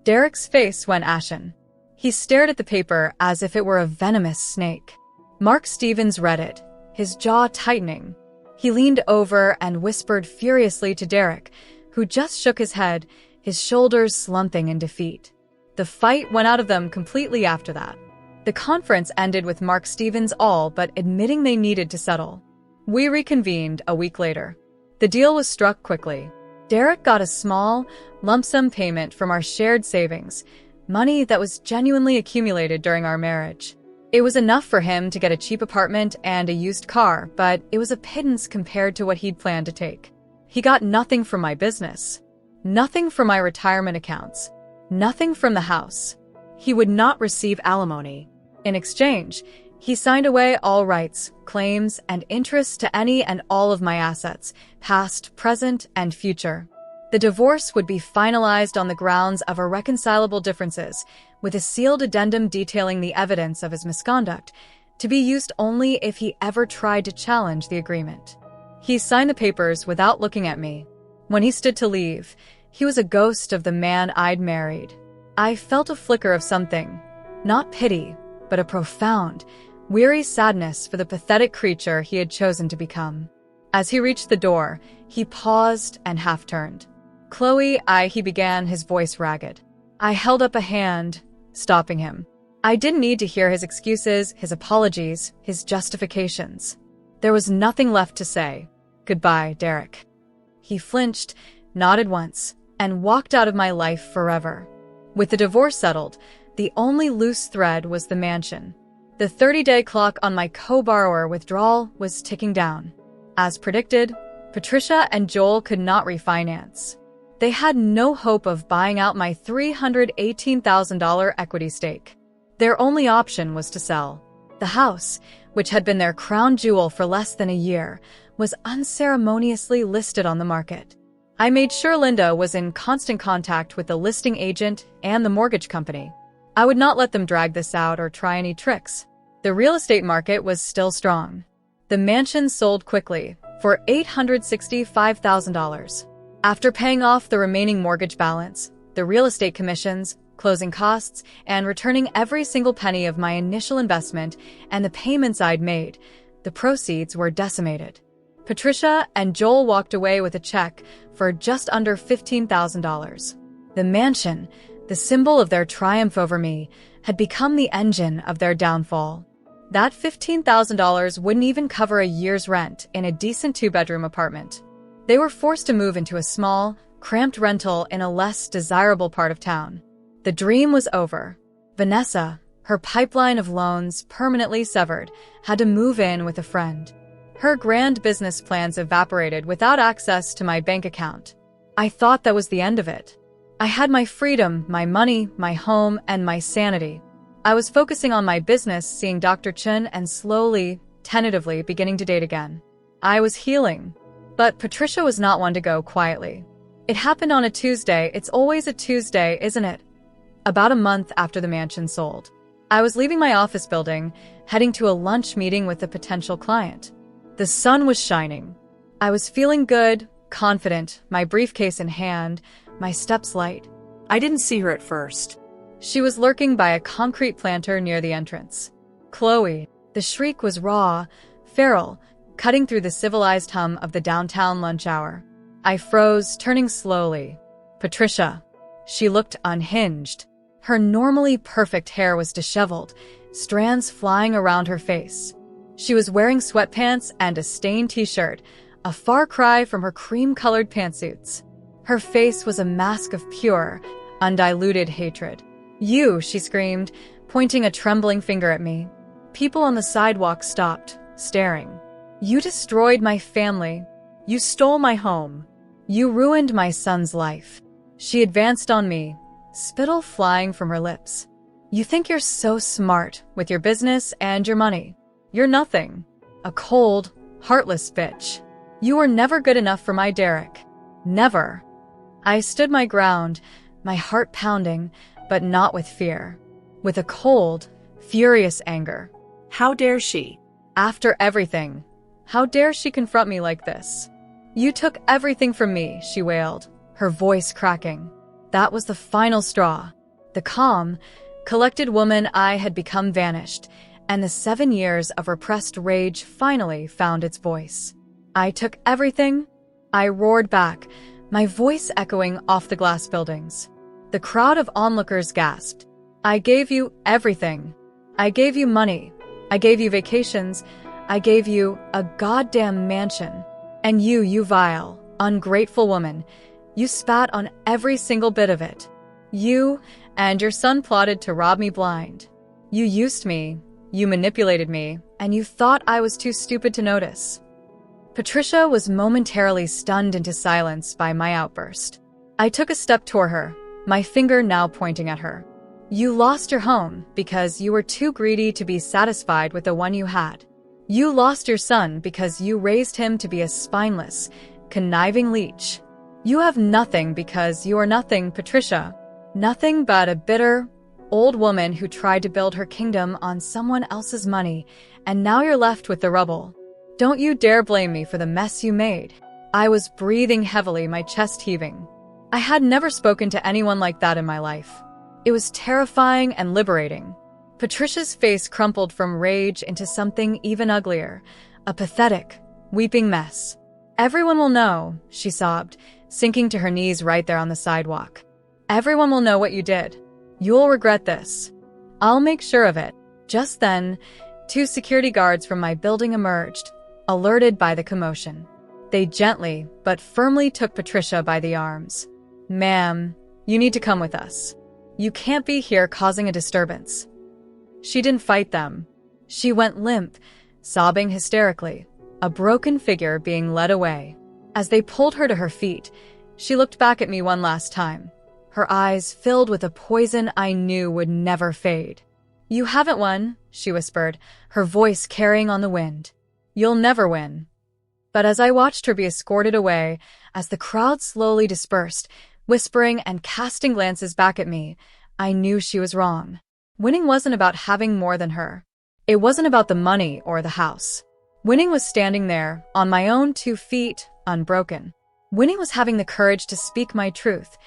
Derek's face went ashen. He stared at the paper as if it were a venomous snake. Mark Stevens read it, his jaw tightening. He leaned over and whispered furiously to Derek, who just shook his head, his shoulders slumping in defeat. The fight went out of them completely after that. The conference ended with Mark Stevens all but admitting they needed to settle. We reconvened a week later. The deal was struck quickly. Derek got a small, lump sum payment from our shared savings, money that was genuinely accumulated during our marriage. It was enough for him to get a cheap apartment and a used car, but it was a pittance compared to what he'd planned to take. He got nothing from my business, nothing from my retirement accounts, nothing from the house. He would not receive alimony. In exchange, he signed away all rights, claims, and interests to any and all of my assets, past, present, and future. The divorce would be finalized on the grounds of irreconcilable differences, with a sealed addendum detailing the evidence of his misconduct, to be used only if he ever tried to challenge the agreement. He signed the papers without looking at me. When he stood to leave, he was a ghost of the man I'd married. I felt a flicker of something, not pity, but a profound, weary sadness for the pathetic creature he had chosen to become. As he reached the door, he paused and half-turned. "Chloe, he began, his voice ragged. I held up a hand, stopping him. I didn't need to hear his excuses, his apologies, his justifications. There was nothing left to say. Goodbye, Derek." He flinched, nodded once, and walked out of my life forever. With the divorce settled, the only loose thread was the mansion. The 30-day clock on my co-borrower withdrawal was ticking down. As predicted, Patricia and Joel could not refinance. They had no hope of buying out my $318,000 equity stake. Their only option was to sell. The house, which had been their crown jewel for less than a year, was unceremoniously listed on the market. I made sure Linda was in constant contact with the listing agent and the mortgage company. I would not let them drag this out or try any tricks. The real estate market was still strong. The mansion sold quickly, for $865,000. After paying off the remaining mortgage balance, the real estate commissions, closing costs, and returning every single penny of my initial investment and the payments I'd made, the proceeds were decimated. Patricia and Joel walked away with a check for just under $15,000. The mansion, the symbol of their triumph over me, had become the engine of their downfall. That $15,000 wouldn't even cover a year's rent in a decent two-bedroom apartment. They were forced to move into a small, cramped rental in a less desirable part of town. The dream was over. Vanessa, her pipeline of loans permanently severed, had to move in with a friend. Her grand business plans evaporated without access to my bank account. I thought that was the end of it. I had my freedom, my money, my home, and my sanity. I was focusing on my business, seeing Dr. Chun, and slowly, tentatively beginning to date again. I was healing. But Patricia was not one to go quietly. It happened on a Tuesday. It's always a Tuesday, isn't it? About a month after the mansion sold. I was leaving my office building, heading to a lunch meeting with a potential client. The sun was shining. I was feeling good, confident, my briefcase in hand, my steps light. I didn't see her at first. She was lurking by a concrete planter near the entrance. Chloe. The shriek was raw, feral, cutting through the civilized hum of the downtown lunch hour. I froze, turning slowly. Patricia. She looked unhinged. Her normally perfect hair was disheveled, strands flying around her face. She was wearing sweatpants and a stained t-shirt, a far cry from her cream-colored pantsuits. Her face was a mask of pure, undiluted hatred. "You," she screamed, pointing a trembling finger at me. People on the sidewalk stopped, staring. "You destroyed my family. You stole my home. You ruined my son's life." She advanced on me, spittle flying from her lips. "You think you're so smart with your business and your money. You're nothing. A cold, heartless bitch. You were never good enough for my Derek. Never." I stood my ground, my heart pounding, but not with fear. With a cold, furious anger. How dare she? After everything, how dare she confront me like this? "You took everything from me," she wailed, her voice cracking. That was the final straw. The calm, collected woman I had become vanished, and the 7 years of repressed rage finally found its voice. "I took everything?" I roared back, my voice echoing off the glass buildings. The crowd of onlookers gasped. "I gave you everything. I gave you money. I gave you vacations. I gave you a goddamn mansion. And you vile, ungrateful woman, you spat on every single bit of it. You and your son plotted to rob me blind. You used me, you manipulated me, and you thought I was too stupid to notice." Patricia was momentarily stunned into silence by my outburst. I took a step toward her, my finger now pointing at her. "You lost your home because you were too greedy to be satisfied with the one you had. You lost your son because you raised him to be a spineless, conniving leech. You have nothing because you are nothing, Patricia. Nothing but a bitter, old woman who tried to build her kingdom on someone else's money, and now you're left with the rubble. Don't you dare blame me for the mess you made." I was breathing heavily, my chest heaving. I had never spoken to anyone like that in my life. It was terrifying and liberating. Patricia's face crumpled from rage into something even uglier, a pathetic, weeping mess. "Everyone will know," she sobbed, sinking to her knees right there on the sidewalk. "Everyone will know what you did. You'll regret this. I'll make sure of it." Just then, 2 security guards from my building emerged, alerted by the commotion. They gently but firmly took Patricia by the arms. "Ma'am, you need to come with us. You can't be here causing a disturbance." She didn't fight them. She went limp, sobbing hysterically, a broken figure being led away. As they pulled her to her feet, she looked back at me one last time, her eyes filled with a poison I knew would never fade. "You haven't won," she whispered, her voice carrying on the wind. "You'll never win." But as I watched her be escorted away, as the crowd slowly dispersed, whispering and casting glances back at me, I knew she was wrong. Winning wasn't about having more than her. It wasn't about the money or the house. Winning was standing there, on my own 2 feet, unbroken. Winning was having the courage to speak my truth,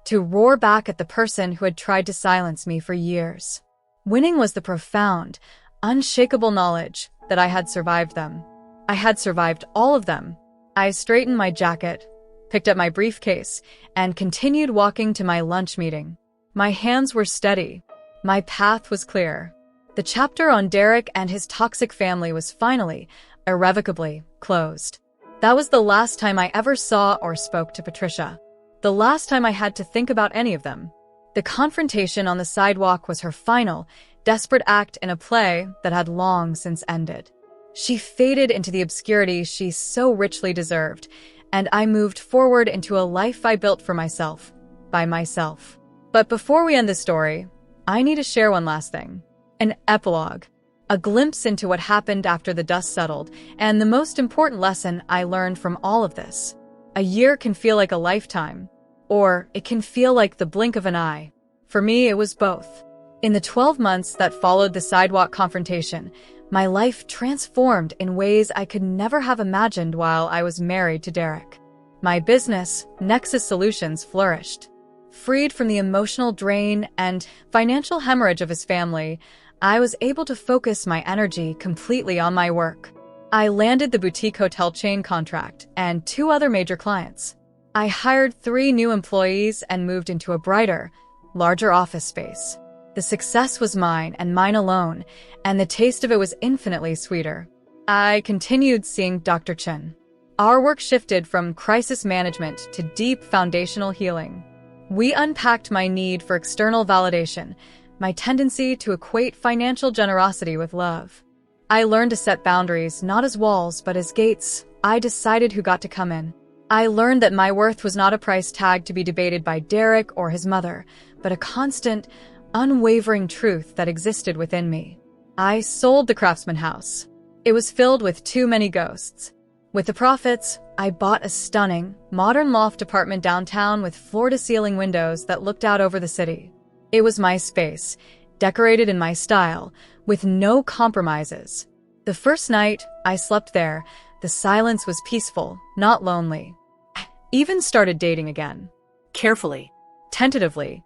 to roar back at the person who had tried to silence me for years. Winning was the profound, unshakable knowledge that I had survived them. I had survived all of them. I straightened my jacket, picked up my briefcase, and continued walking to my lunch meeting. My hands were steady. My path was clear. The chapter on Derek and his toxic family was finally, irrevocably, closed. That was the last time I ever saw or spoke to Patricia. The last time I had to think about any of them. The confrontation on the sidewalk was her final, desperate act in a play that had long since ended. She faded into the obscurity she so richly deserved, and I moved forward into a life I built for myself, by myself. But before we end this story, I need to share one last thing. An epilogue. A glimpse into what happened after the dust settled, and the most important lesson I learned from all of this. A year can feel like a lifetime, or it can feel like the blink of an eye. For me, it was both. In the 12 months that followed the sidewalk confrontation, My life transformed in ways I could never have imagined while I was married to Derek. My business, Nexus Solutions, flourished. Freed from the emotional drain and financial hemorrhage of his family, I was able to focus my energy completely on my work. I landed the boutique hotel chain contract and 2 other major clients. I hired 3 new employees and moved into a brighter, larger office space. The success was mine and mine alone, and the taste of it was infinitely sweeter. I continued seeing Dr. Chen. Our work shifted from crisis management to deep foundational healing. We unpacked my need for external validation, my tendency to equate financial generosity with love. I learned to set boundaries not as walls but as gates. I decided who got to come in. I learned that my worth was not a price tag to be debated by Derek or his mother, but a constant, unwavering truth that existed within me. I sold the Craftsman house. It was filled with too many ghosts. With the profits, I bought a stunning, modern loft apartment downtown with floor-to-ceiling windows that looked out over the city. It was my space, decorated in my style, with no compromises. The first night I slept there, the silence was peaceful, not lonely. I even started dating again. Carefully. Tentatively.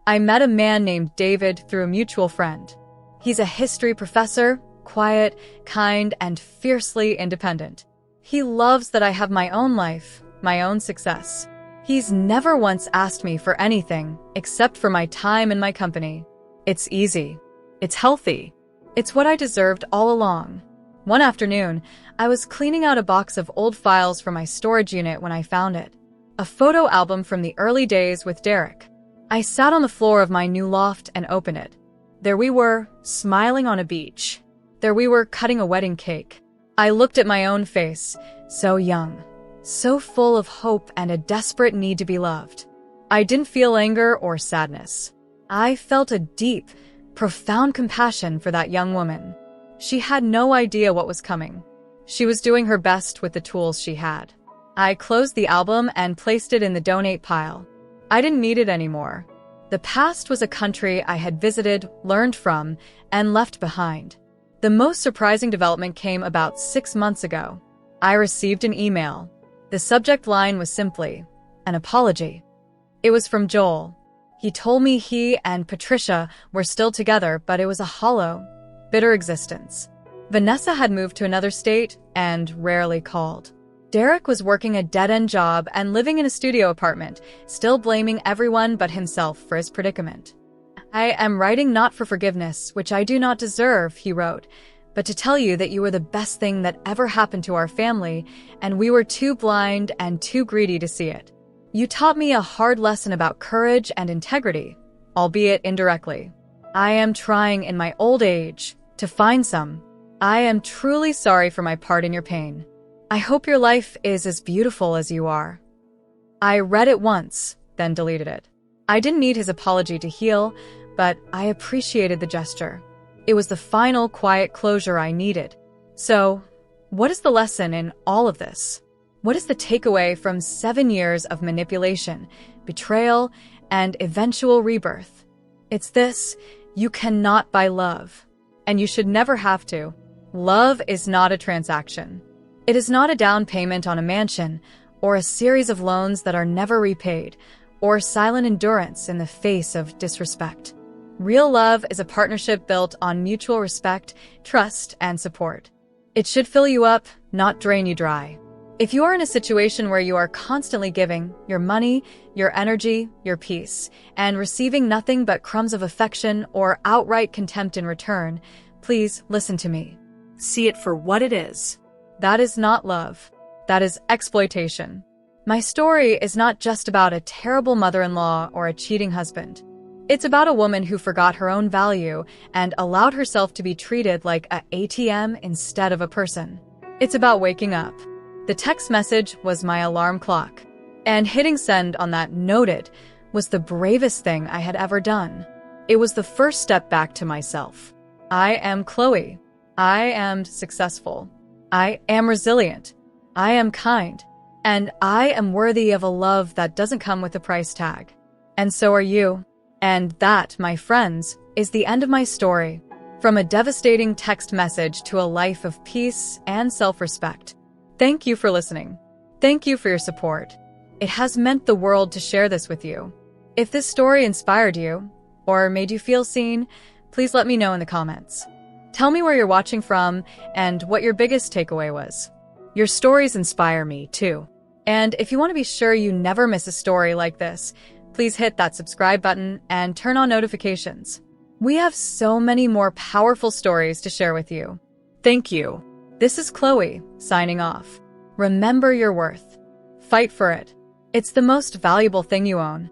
I met a man named David through a mutual friend. He's a history professor, quiet, kind, and fiercely independent. He loves that I have my own life, my own success. He's never once asked me for anything except for my time and my company. It's easy. It's healthy. It's what I deserved all along. One afternoon, I was cleaning out a box of old files from my storage unit when I found it. A photo album from the early days with Derek. I sat on the floor of my new loft and opened it. There we were, smiling on a beach. There we were, cutting a wedding cake. I looked at my own face, so young, so full of hope and a desperate need to be loved. I didn't feel anger or sadness. I felt a deep, profound compassion for that young woman. She had no idea what was coming. She was doing her best with the tools she had. I closed the album and placed it in the donate pile. I didn't need it anymore. The past was a country I had visited, learned from, and left behind. The most surprising development came about 6 months ago. I received an email. The subject line was simply, an apology. It was from Joel. He told me he and Patricia were still together, but it was a hollow, bitter existence. Vanessa had moved to another state and rarely called. Derek was working a dead-end job and living in a studio apartment, still blaming everyone but himself for his predicament. I am writing not for forgiveness, which I do not deserve, he wrote, but to tell you that you were the best thing that ever happened to our family, and we were too blind and too greedy to see it. You taught me a hard lesson about courage and integrity, albeit indirectly. I am trying in my old age to find some. I am truly sorry for my part in your pain. I hope your life is as beautiful as you are. I read it once, then deleted it. I didn't need his apology to heal, but I appreciated the gesture. It was the final quiet closure I needed. So, what is the lesson in all of this? What is the takeaway from 7 years of manipulation, betrayal, and eventual rebirth? It's this: you cannot buy love, and you should never have to. Love is not a transaction. It is not a down payment on a mansion, or a series of loans that are never repaid, or silent endurance in the face of disrespect. Real love is a partnership built on mutual respect, trust, and support. It should fill you up, not drain you dry. If you are in a situation where you are constantly giving your money, your energy, your peace, and receiving nothing but crumbs of affection or outright contempt in return, please listen to me. See it for what it is. That is not love. That is exploitation. My story is not just about a terrible mother-in-law or a cheating husband. It's about a woman who forgot her own value and allowed herself to be treated like an ATM instead of a person. It's about waking up. The text message was my alarm clock, and hitting send on that "noted" was the bravest thing I had ever done. It was the first step back to myself. I am Chloe. I am successful. I am resilient. I am kind. And I am worthy of a love that doesn't come with a price tag. And so are you. And that, my friends, is the end of my story. From a devastating text message to a life of peace and self-respect. Thank you for listening. Thank you for your support. It has meant the world to share this with you. If this story inspired you, or made you feel seen, please let me know in the comments. Tell me where you're watching from and what your biggest takeaway was. Your stories inspire me, too. And if you want to be sure you never miss a story like this, please hit that subscribe button and turn on notifications. We have so many more powerful stories to share with you. Thank you. This is Chloe, signing off. Remember your worth. Fight for it. It's the most valuable thing you own.